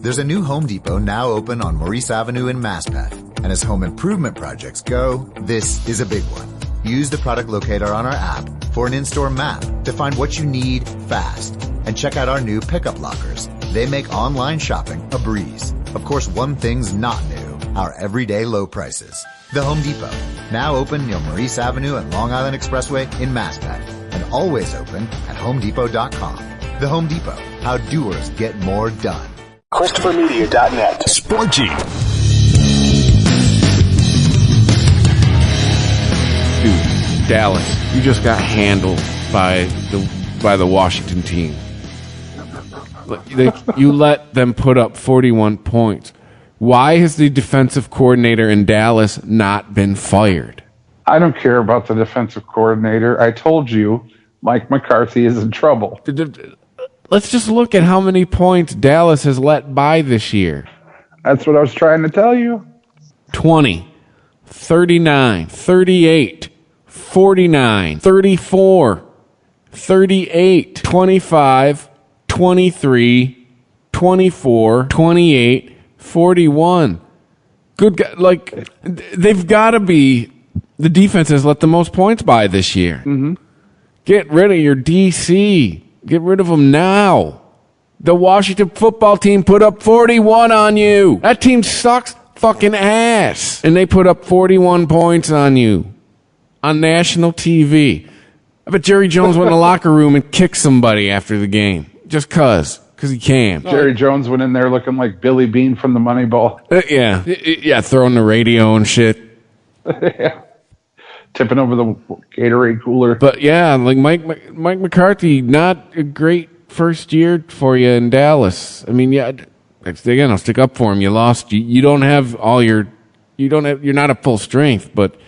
There's a new Home Depot now open on Maurice Avenue in Maspeth. And as home improvement projects go, this is a big one. Use the product locator on our app for an in-store map to find what you need fast. And check out our new pickup lockers. They make online shopping a breeze. Of course, one thing's not new, our everyday low prices. The Home Depot, now open near Maurice Avenue and Long Island Expressway in Maspeth. And always open at HomeDepot.com. The Home Depot, how doers get more done. ChristopherMedia.net. Sporgy. Dude, Dallas, you just got handled by the Washington team. You let them put up 41 points. Why has the defensive coordinator in Dallas not been fired? I don't care about the defensive coordinator. I told you Mike McCarthy is in trouble. Let's just look at how many points Dallas has let by this year. That's what I was trying to tell you. 20, 39, 38, 49, 34, 38, 25, 23, 24, 28, 41. Good guy, like, they've got to be, the defense has let the most points by this year. Mm-hmm. Get rid of your DC. Get rid of them now. The Washington football team put up 41 on you. That team sucks fucking ass. And they put up 41 points on you. On national TV. I bet Jerry Jones went in the locker room and kicked somebody after the game. Just cause he can. Jerry Jones went in there looking like Billy Bean from the Moneyball. Yeah, throwing the radio and shit. Yeah. Tipping over the Gatorade cooler. But yeah, like Mike McCarthy, not a great first year for you in Dallas. I mean, yeah, again, I'll stick up for him. You lost. You don't have all your. You're not at full strength. But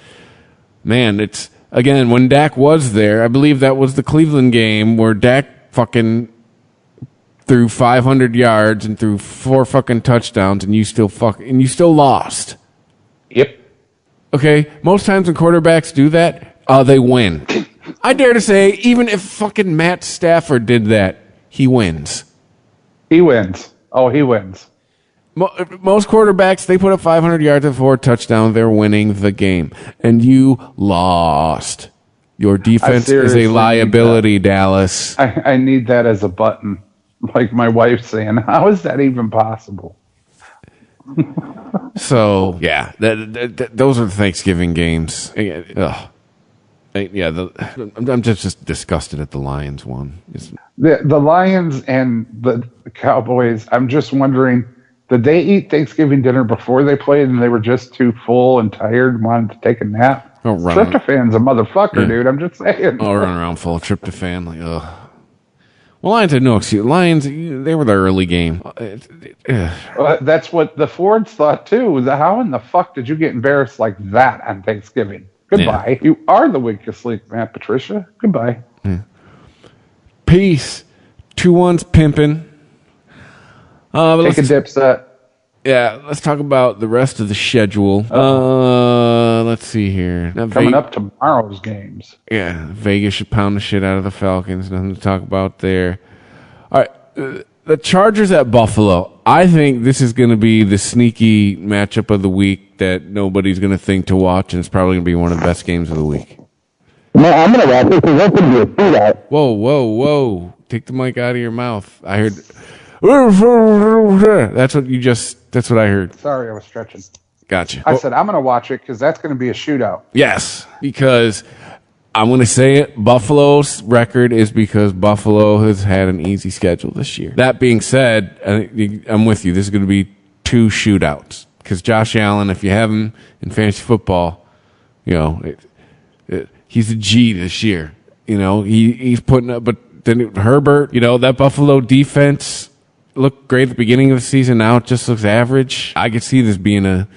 man, it's again when Dak was there. I believe that was the Cleveland game where Dak fucking threw 500 yards and threw 4 fucking touchdowns, and you still lost. Yep. Okay, most times when quarterbacks do that, they win. I dare to say, even if fucking Matt Stafford did that, he wins. He wins. Oh, he wins. Most quarterbacks, they put up 500 yards and 4 touchdowns, they're winning the game. And you lost. Your defense is a liability, Dallas. I need that as a button. Like my wife saying, how is that even possible? So yeah, those are the Thanksgiving games. Ugh. I'm just disgusted at the Lions one. The Lions and the Cowboys, I'm just wondering, did they eat Thanksgiving dinner before they played and they were just too full and tired and wanted to take a nap? Tryptophan's a motherfucker, dude. I'm just saying. I'll run around full of tryptophan. Like, ugh. Well, Lions had no excuse. Lions, they were the early game. That's what the Fords thought, too. How in the fuck did you get embarrassed like that on Thanksgiving? Goodbye. Yeah. You are the weakest link, Matt Patricia. Goodbye. Yeah. Peace. 2-1's pimping. Take a dip set. Yeah, let's talk about the rest of the schedule. Let's see here. Coming up tomorrow's games. Yeah, Vegas should pound the shit out of the Falcons. Nothing to talk about there. All right, the Chargers at Buffalo. I think this is going to be the sneaky matchup of the week that nobody's going to think to watch, and it's probably going to be one of the best games of the week. No, I'm going to watch it because that's going to be a shootout. Whoa. Take the mic out of your mouth. I heard... That's what I heard. Sorry, I was stretching. Gotcha. I said I'm going to watch it because that's going to be a shootout. Yes, because I'm going to say it. Buffalo's record is because Buffalo has had an easy schedule this year. That being said, I'm with you. This is going to be 2 shootouts because Josh Allen, if you have him in fantasy football, he's a G this year. He's putting up, but then Herbert, that Buffalo defense looked great at the beginning of the season. Now it just looks average. I could see this being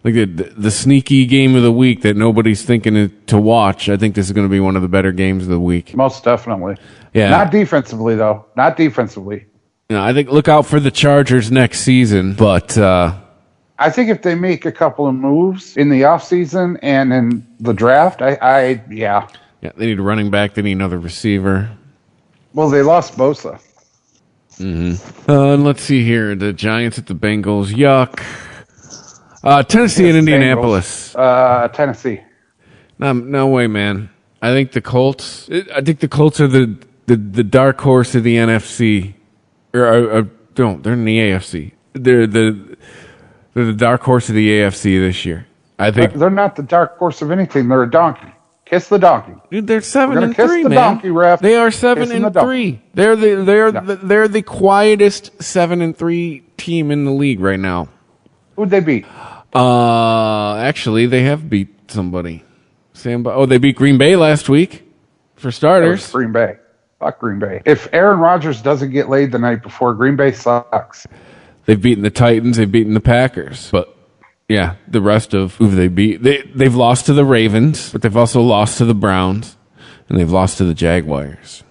the sneaky game of the week that nobody's thinking to watch. I think this is going to be one of the better games of the week. Most definitely. Yeah. Not defensively, though. Not defensively. I think look out for the Chargers next season. But I think if they make a couple of moves in the offseason and in the draft, yeah. Yeah, they need a running back. They need another receiver. Well, they lost Bosa. Mm-hmm. And let's see here. The Giants at the Bengals. Yuck. Tennessee and Indianapolis. Tennessee. No way, man. I think the Colts are the dark horse of the NFC. They're in the AFC. They're the dark horse of the AFC this year. I think they're not the dark horse of anything. They're a donkey. Kiss the donkey. Dude, they're 7-3, kiss the man. Donkey, ref. They are 7-3. They're the quietest 7-3 team in the league right now. Who'd they beat? Actually, they have beat somebody. They beat Green Bay last week. For starters, Green Bay. Fuck Green Bay. If Aaron Rodgers doesn't get laid the night before, Green Bay sucks. They've beaten the Titans. They've beaten the Packers, but. Yeah, the rest of who they beat. They've lost to the Ravens, but they've also lost to the Browns, and they've lost to the Jaguars.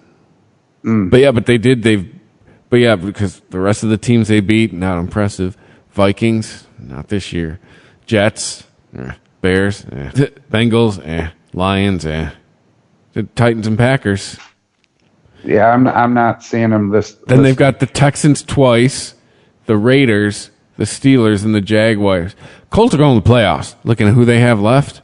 But because the rest of the teams they beat, not impressive. Vikings, not this year. Jets, Bears, Bengals, Lions, the Titans and Packers. Yeah, I'm not seeing them this. Then they've got the Texans twice, the Raiders, the Steelers, and the Jaguars. Colts are going to the playoffs. Looking at who they have left.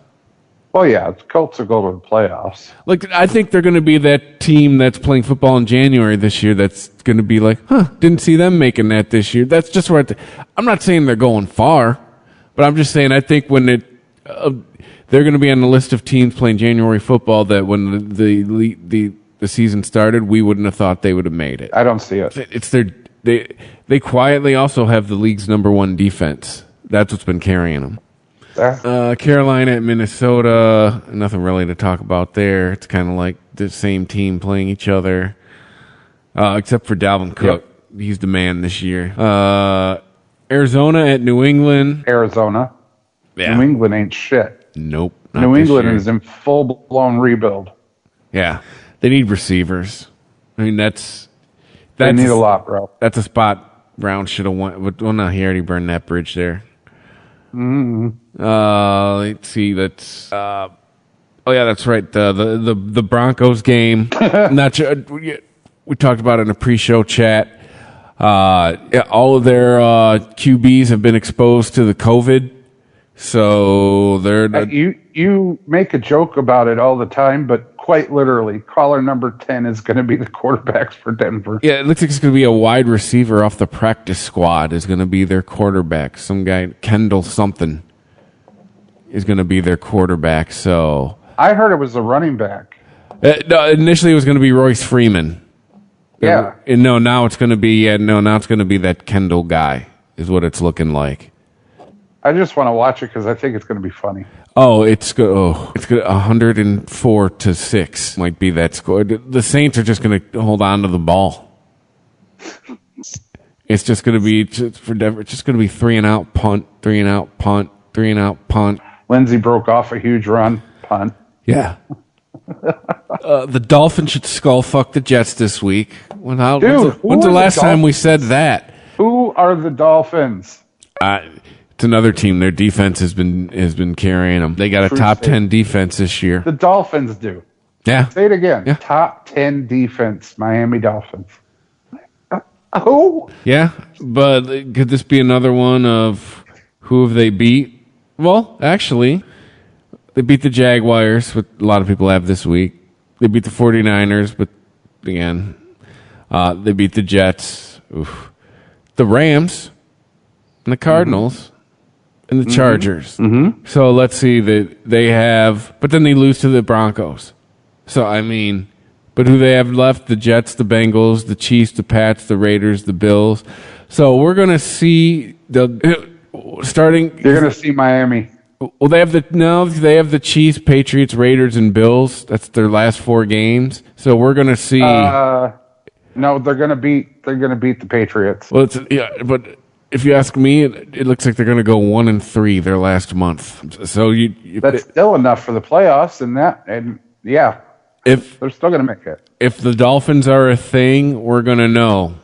Well, yeah, the Colts are going to the playoffs. Look, I think they're going to be that team that's playing football in January this year that's going to be like, didn't see them making that this year. That's just where I'm not saying they're going far, but I'm just saying I think when they're going to be on the list of teams playing January football that when the season started, we wouldn't have thought they would have made it. I don't see it. It's they quietly also have the league's #1 defense. That's what's been carrying them. Carolina at Minnesota, nothing really to talk about there. It's kind of like the same team playing each other, except for Dalvin Cook. Yep. He's the man this year. Arizona at New England. Arizona. Yeah. New England ain't shit. Nope. New England is in full-blown rebuild. Yeah. They need receivers. I mean, they need a lot, bro. That's a spot Brown should have won. Well, no, he already burned that bridge there. Mm-hmm. Let's see. That's that's right. The Broncos game. Not sure. We talked about it in a pre-show chat. All of their QBs have been exposed to the COVID, so they're. You make a joke about it all the time, but quite literally, caller number 10 is going to be the quarterbacks for Denver. Yeah, it looks like it's going to be a wide receiver off the practice squad is going to be their quarterback. Some guy, Kendall something, is going to be their quarterback. So I heard it was a running back. No, initially it was going to be Royce Freeman. Yeah. Now it's going to be that Kendall guy is what it's looking like. I just want to watch it because I think it's going to be funny. Oh, it's good. 104-6 might be that score. The Saints are just going to hold on to the ball. It's just going to be for Denver. It's just going to be 3-and-out punt, 3-and-out punt, 3-and-out punt. Lindsey broke off a huge run punt. Yeah. The Dolphins should skull fuck the Jets this week. When's the last time we said that? Who are the Dolphins? It's another team. Their defense has been carrying them. They got a top 10 defense this year. The Dolphins do. Yeah. Say it again. Yeah. Top 10 defense, Miami Dolphins. Who? Yeah, but could this be another one of who have they beat? Well, actually, they beat the Jaguars, what a lot of people have this week. They beat the 49ers, but again, they beat the Jets. Oof. The Rams and the Cardinals and the Chargers. Mm-hmm. So let's see, they have, but then they lose to the Broncos. So, I mean, but who they have left? The Jets, the Bengals, the Chiefs, the Pats, the Raiders, the Bills. So we're going to see starting. You're going to see Miami. Well, they have the Chiefs, Patriots, Raiders, and Bills. That's their last 4 games. So we're going to see. No, they're going to beat the Patriots. Well, but if you ask me, it looks like they're going to go 1-3 their last month. So that's still enough for the playoffs, and yeah, if they're still going to make it. If the Dolphins are a thing, we're going to know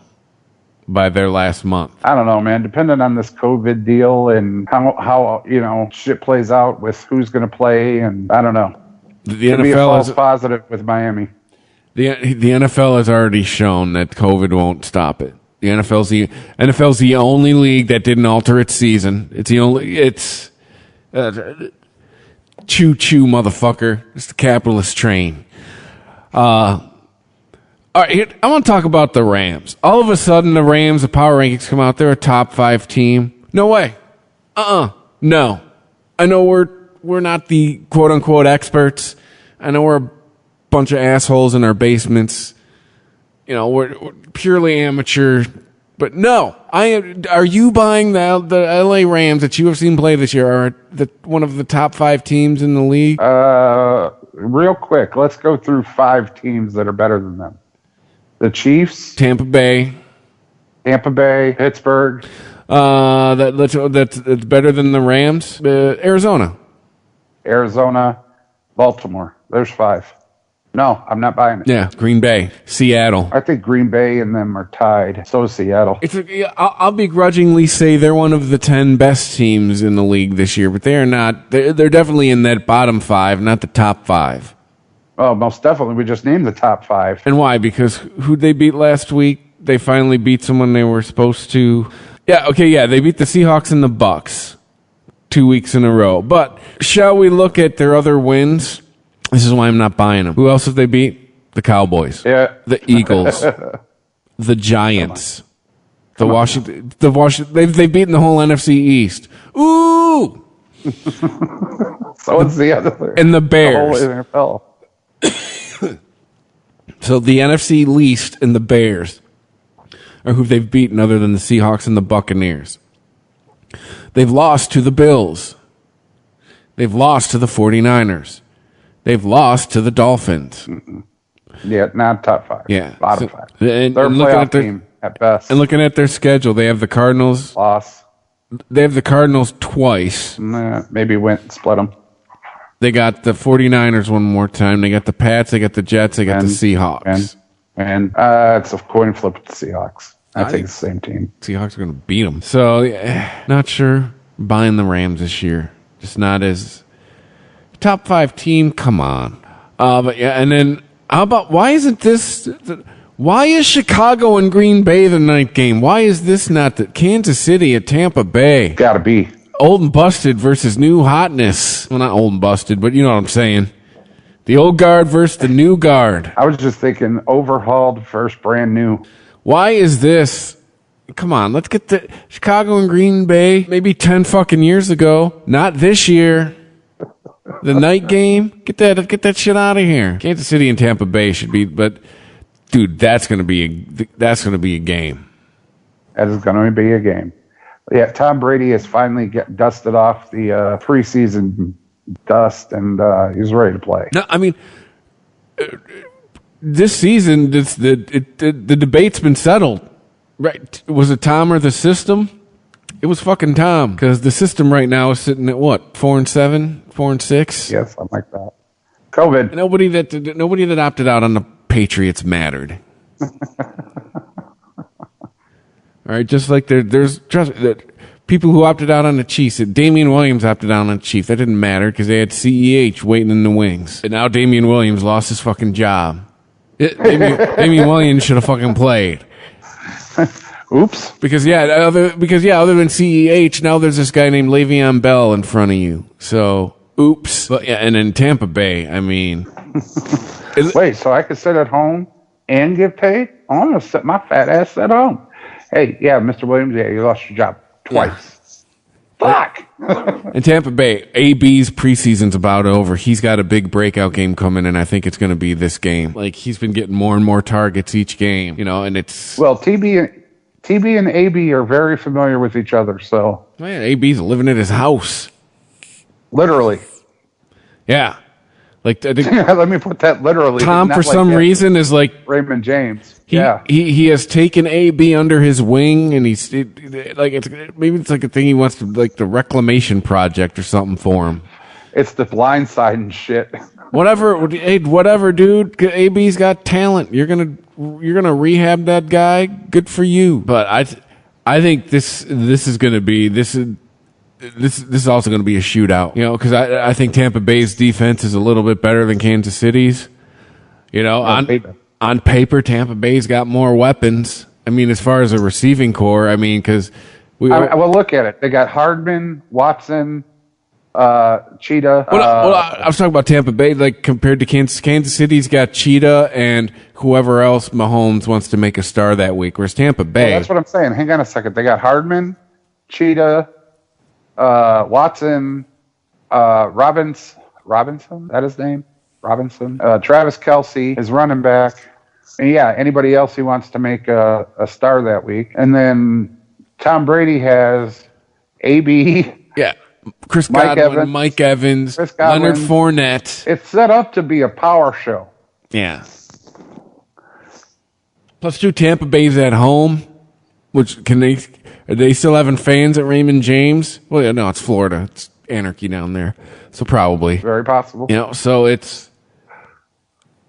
by their last month. I don't know, man. Depending on this COVID deal and how shit plays out with who's going to play, and I don't know. The NFL be a false positive with Miami. The NFL has already shown that COVID won't stop it. The NFL's the only league that didn't alter its season. It's choo-choo, motherfucker. It's the capitalist train. All right, I want to talk about the Rams. All of a sudden, the Rams, the power rankings come out. They're a top 5 team. No way. No. I know we're not the quote-unquote experts. I know we're a bunch of assholes in our basements. We're purely amateur. But no, are you buying the LA Rams that you have seen play this year are one of the top 5 teams in the league? Real quick, let's go through 5 teams that are better than them. The Chiefs, Tampa Bay, Pittsburgh. That's better than the Rams. Arizona, Baltimore. There's 5. No, I'm not buying it. Yeah, Green Bay, Seattle. I think Green Bay and them are tied. So is Seattle. I'll begrudgingly say they're one of the 10 best teams in the league this year, but they are not. They're definitely in that bottom 5, not the top 5. Oh, most definitely. We just named the top 5. And why? Because who'd they beat last week? They finally beat someone they were supposed to. Yeah, okay, yeah. They beat the Seahawks and the Bucks 2 weeks in a row. But shall we look at their other wins? This is why I'm not buying them. Who else have they beat? The Cowboys. Yeah. The Eagles. The Giants. The Washington. They've beaten the whole NFC East. Ooh! So it's the other. And the Bears. The whole NFL. So the NFC least and the Bears are who they've beaten other than the Seahawks and the Buccaneers. They've lost to the Bills. They've lost to the 49ers. They've lost to the Dolphins. Mm-mm. Yeah, not top 5. Yeah. Bottom 5. And they're a playoff team at best. And looking at their schedule, they have the Cardinals. Loss. They have the Cardinals twice. Maybe went and split them. They got the 49ers one more time. They got the Pats. They got the Jets. They got the Seahawks. And it's a coin flip with the Seahawks. I think it's the same team. Seahawks are going to beat them. So, not sure. Buying the Rams this year. Just not as top 5 team. Come on. But yeah, and then how about why is Chicago and Green Bay the night game? Why is this not the Kansas City at Tampa Bay? Gotta be. Old and busted versus new hotness. Well, not old and busted, but you know what I'm saying. The old guard versus the new guard. I was just thinking overhauled versus brand new. Why is this? Come on, let's get the Chicago and Green Bay maybe 10 fucking years ago. Not this year. The night game. Get that shit out of here. Kansas City and Tampa Bay should be, but dude, that's gonna be a game. That is gonna be a game. Yeah, Tom Brady has finally dusted off the preseason dust, and he's ready to play. No, I mean, this season, the debate's been settled. Right? Was it Tom or the system? It was fucking Tom, because the system right now is sitting at what, 4-7, 4-6? Yeah, something like that. COVID. Nobody that opted out on the Patriots mattered. All right, just like there's people who opted out on the Chiefs. Damian Williams opted out on the Chiefs. That didn't matter because they had CEH waiting in the wings. And now Damian Williams lost his fucking job. Damian Williams should have fucking played. Oops. Because other than CEH, now there's this guy named Le'Veon Bell in front of you. So, oops. But yeah, and in Tampa Bay, I mean. Wait, so I could sit at home and get paid? I'm going to sit my fat ass at home. Hey, yeah, Mr. Williams, yeah, you lost your job twice. Yeah. Fuck! In Tampa Bay, AB's preseason's about over. He's got a big breakout game coming, and I think it's going to be this game. Like, he's been getting more and more targets each game, and it's... Well, TB and AB are very familiar with each other, so... Oh, yeah, AB's living at his house. Literally. Yeah. Like, I think let me put that literally. Tom, for some reason, is like... Raymond James. He has taken AB under his wing, and it's like a thing he wants to, like, the reclamation project or something for him. It's the Blindside and shit. Whatever, dude. AB's got talent. You're gonna rehab that guy. Good for you. But I think this is gonna be this is also gonna be a shootout. Because I think Tampa Bay's defense is a little bit better than Kansas City's. On paper, Tampa Bay's got more weapons. I mean, as far as a receiving core, I mean, because well, look at it. They got Hardman, Watson, Cheetah. I was talking about Tampa Bay, like compared to Kansas City's got Cheetah and whoever else Mahomes wants to make a star that week. Whereas Tampa Bay, that's what I'm saying. Hang on a second. They got Hardman, Cheetah, Watson, Robinson. That his name? Robinson. Travis Kelce is running back. And yeah, anybody else who wants to make a star that week. And then Tom Brady has AB. Yeah. Mike Evans, Leonard Fournette. It's set up to be a power show. Yeah. Plus, Tampa Bay's at home, which are they still having fans at Raymond James? Well, yeah, no, it's Florida. It's anarchy down there. So probably. Very possible. So it's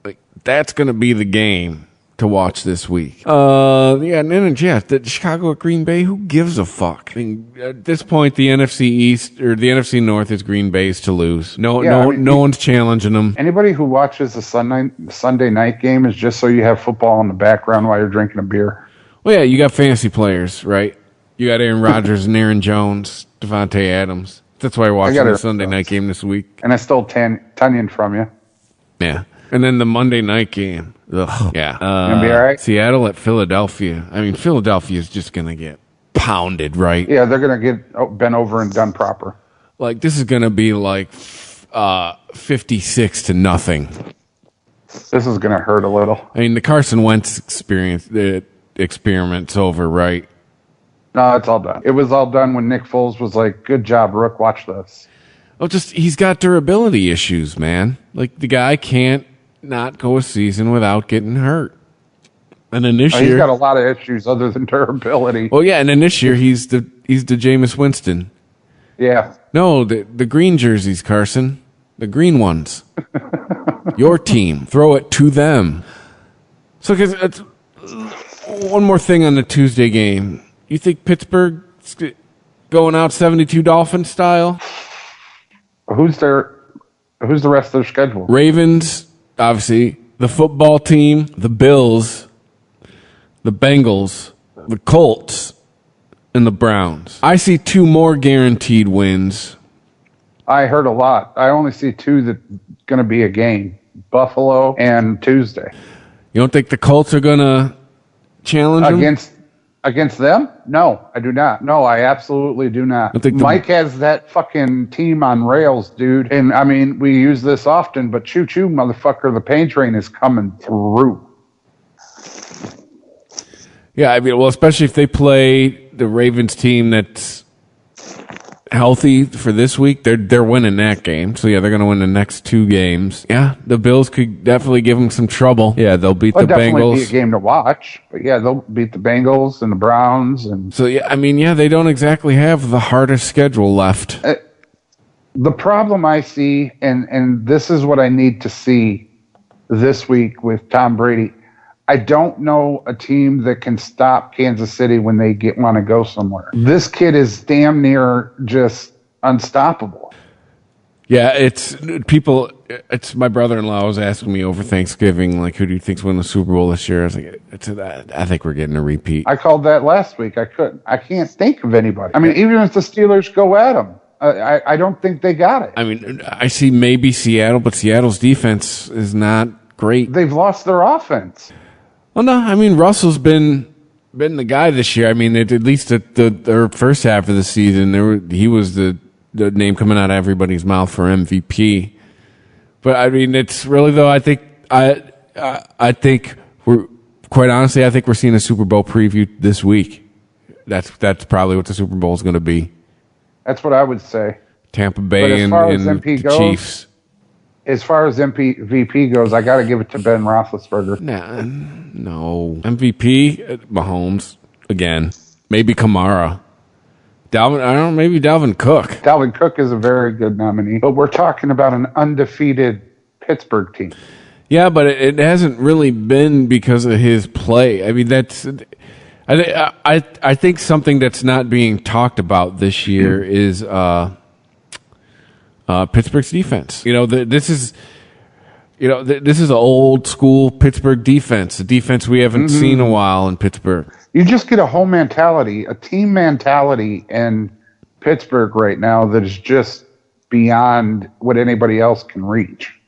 like that's going to be the game to watch this week. The Chicago at Green Bay, who gives a fuck? I mean, at this point, the NFC East or the NFC North is Green Bay's to lose. No one's challenging them. Anybody who watches the Sunday night game is just so you have football in the background while you're drinking a beer. Well, yeah, you got fantasy players, right? You got Aaron Rodgers and Aaron Jones, Devontae Adams. That's why you're watching the Sunday night game this week. And I stole Tunyon from you. Yeah. And then the Monday night game. Ugh, yeah. Gonna be all right? Seattle at Philadelphia. I mean, Philadelphia is just going to get pounded, right? Yeah, they're going to get bent over and done proper. Like, this is going to be like 56-0. This is going to hurt a little. I mean, the Carson Wentz experiment's over, right? No, it's all done. It was all done when Nick Foles was like, good job, Rook, watch this. Oh, he's got durability issues, man. Like, the guy can't not go a season without getting hurt. And then this year... He's got a lot of issues other than durability. Well, yeah, and then this year he's the Jameis Winston. Yeah. No, the green jerseys, Carson. The green ones. Your team. Throw it to them. So, because one more thing on the Tuesday game. You think Pittsburgh's going out 72 Dolphins style? Who's the rest of their schedule? Ravens, obviously. The football team, the Bills, the Bengals, the Colts, and the Browns. I see 2 more guaranteed wins. I heard a lot. I only see 2 that's going to be a game. Buffalo, and Tuesday. You don't think the Colts are going to challenge them? Against them? No, I do not. No, I absolutely do not. Mike has that fucking team on rails, dude. And, I mean, we use this often, but choo-choo, motherfucker, the pain train is coming through. Yeah, I mean, well, especially if they play the Ravens team that's healthy for this week, they're winning that game. So, yeah, they're going to win the next 2 games. Yeah, the Bills could definitely give them some trouble. Yeah, they'll beat the Bengals. Definitely be a game to watch. But, yeah, they'll beat the Bengals and the Browns. And so, yeah, I mean, yeah, they don't exactly have the hardest schedule left. The problem I see, and this is what I need to see this week with Tom Brady, I don't know a team that can stop Kansas City when they want to go somewhere. This kid is damn near just unstoppable. Yeah, it's my brother-in-law was asking me over Thanksgiving, like, who do you think's win the Super Bowl this year? I was like, I think we're getting a repeat. I called that last week. I can't think of anybody. I mean, even if the Steelers go at them, I don't think they got it. I mean, I see maybe Seattle, but Seattle's defense is not great. They've lost their offense. Well, no, I mean, Russell's been the guy this year. I mean, at least at the first half of the season, he was the name coming out of everybody's mouth for MVP. But I mean, it's really though. I think we're quite honestly. I think we're seeing a Super Bowl preview this week. That's probably what the Super Bowl is going to be. That's what I would say. Tampa Bay and the Chiefs. As far as MVP goes, I got to give it to Ben Roethlisberger. No. MVP, Mahomes, again. Maybe Kamara. Maybe Dalvin Cook. Dalvin Cook is a very good nominee. But we're talking about an undefeated Pittsburgh team. Yeah, but it hasn't really been because of his play. I mean, I think something that's not being talked about this year is Pittsburgh's defense. This is an old school Pittsburgh defense, a defense we haven't seen a while in Pittsburgh. You just get a whole mentality, a team mentality in Pittsburgh right now that is just beyond what anybody else can reach.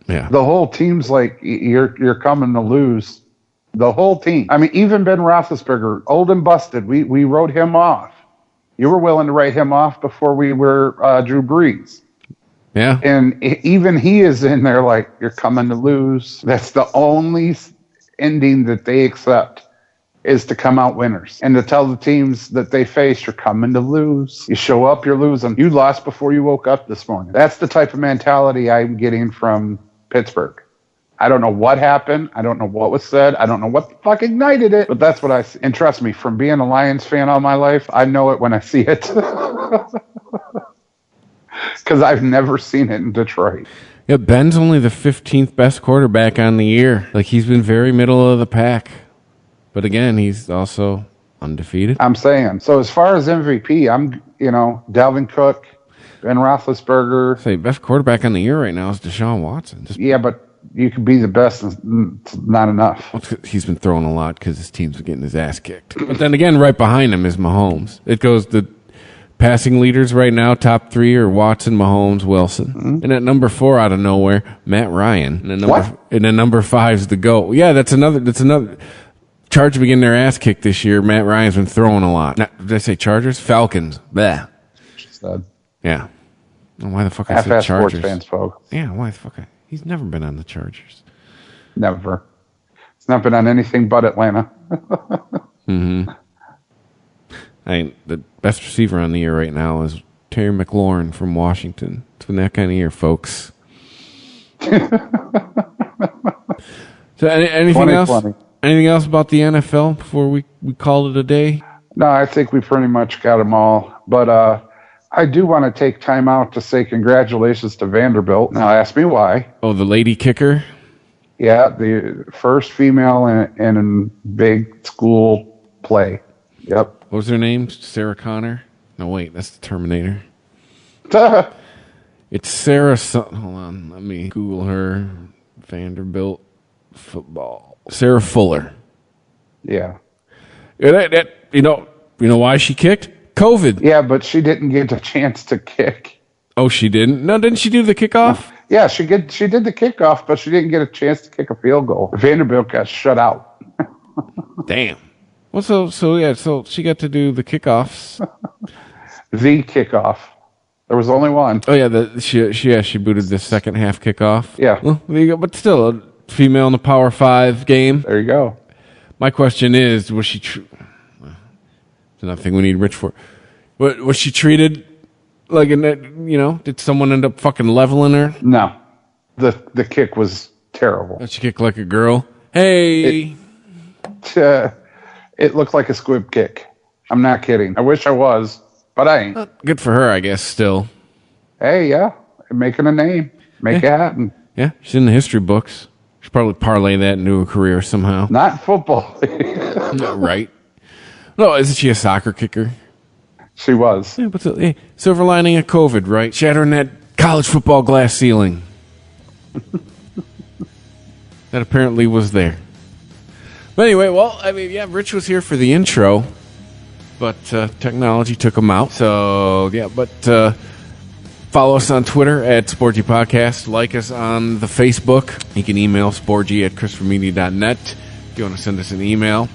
Yeah, the whole team's like you're coming to lose. The whole team. I mean, even Ben Roethlisberger, old and busted. We wrote him off. You were willing to write him off before we were Drew Brees. Yeah. And even he is in there like, you're coming to lose. That's the only ending that they accept is to come out winners and to tell the teams that they face, you're coming to lose. You show up, you're losing. You lost before you woke up this morning. That's the type of mentality I'm getting from Pittsburgh. I don't know what happened. I don't know what was said. I don't know what the fuck ignited it, but that's what I see. And trust me, from being a Lions fan all my life, I know it when I see it. Because I've never seen it in Detroit. Yeah, Ben's only the 15th best quarterback on the year. Like, he's been very middle of the pack. But again, he's also undefeated. I'm saying. So as far as MVP, I'm, Dalvin Cook, Ben Roethlisberger. Say, best quarterback on the year right now is Deshaun Watson. Yeah, but you could be the best. It's not enough. Well, he's been throwing a lot because his team's been getting his ass kicked. But then again, right behind him is Mahomes. It goes the passing leaders right now, top 3 are Watson, Mahomes, Wilson. Mm-hmm. And at number 4 out of nowhere, Matt Ryan. And then number 5 is the GOAT. Yeah, that's another. Chargers be getting their ass kicked this year. Matt Ryan's been throwing a lot. Did I say Chargers? Falcons. Bleh. Yeah. Why the fuck I said Chargers? Sports fans, folks. Yeah, why the fuck he's never been on the Chargers. Never. It's not been on anything but Atlanta. Mm-hmm. The best receiver on the year right now is Terry McLaurin from Washington. It's been that kind of year, folks. So anything else? Anything else about the NFL before we call it a day? No, I think we pretty much got them all. But I do want to take time out to say congratulations to Vanderbilt. Now, ask me why. Oh, the lady kicker? Yeah, the first female in a big school play. Yep. What was her name? Sarah Connor? No, wait, that's the Terminator. It's Sarah. Hold on, let me Google her. Vanderbilt football. Sarah Fuller. Yeah. You know why she kicked? COVID. Yeah, but she didn't get a chance to kick Oh, she didn't? No, didn't she do the kickoff? Yeah, she did the kickoff, but she didn't get a chance to kick a field goal. Vanderbilt got shut out. Damn. Well, so she got to do the kickoffs. The kickoff. There was only one. Oh yeah, she booted the second half kickoff. Yeah. Well, there you go. But still, a female in the Power 5 game. There you go. My question is, was she? It's another thing we need Rich for. Was she treated like did someone end up fucking leveling her? No, the kick was terrible. Did she kick like a girl? Hey. It looked like a squib kick. I'm not kidding. I wish I was, but I ain't. Good for her, I guess, still. Hey, yeah. Making a name. Make it happen. Yeah, she's in the history books. She'll probably parlay that into a career somehow. Not football. No, right. No, isn't she a soccer kicker? She was. Yeah, but silver lining of COVID, right? Shattering that college football glass ceiling. That apparently was there. But anyway, Rich was here for the intro, but technology took him out. So, follow us on Twitter at Sporgy Podcast. Like us on the Facebook. You can email sporgy@christophermedia.net if you want to send us an email.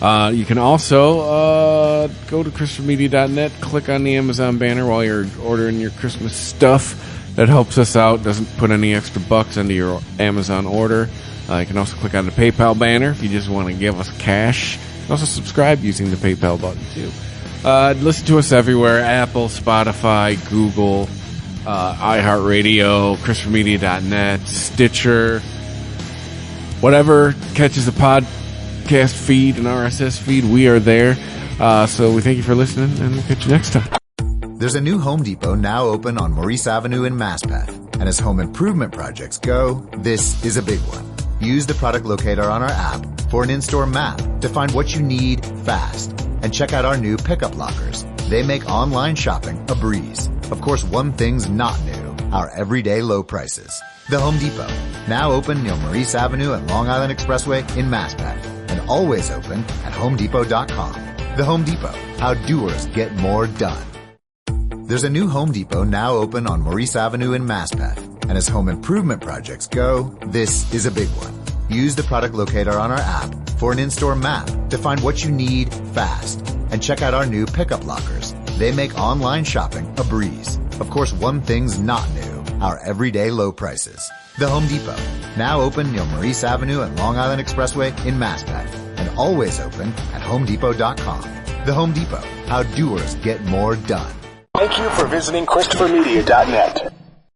You can also go to christophermedia.net, click on the Amazon banner while you're ordering your Christmas stuff. That helps us out. Doesn't put any extra bucks into your Amazon order. You can also click on the PayPal banner if you just want to give us cash. You can also subscribe using the PayPal button, too. Listen to us everywhere. Apple, Spotify, Google, iHeartRadio, ChristopherMedia.net, Stitcher. Whatever catches a podcast feed, an RSS feed, we are there. So we thank you for listening, and we'll catch you next time. There's a new Home Depot now open on Maurice Avenue in Maspeth. And as home improvement projects go, this is a big one. Use the product locator on our app for an in-store map to find what you need fast. And check out our new pickup lockers. They make online shopping a breeze. Of course, one thing's not new, our everyday low prices. The Home Depot, now open near Maurice Avenue and Long Island Expressway in Maspeth. And always open at HomeDepot.com. The Home Depot, how doers get more done. There's a new Home Depot now open on Maurice Avenue in Maspeth. And as home improvement projects go, this is a big one. Use the product locator on our app for an in-store map to find what you need fast. And check out our new pickup lockers. They make online shopping a breeze. Of course, one thing's not new, our everyday low prices. The Home Depot, now open near Maurice Avenue and Long Island Expressway in Maspeth. And always open at HomeDepot.com. The Home Depot, how doers get more done. Thank you for visiting ChristopherMedia.net.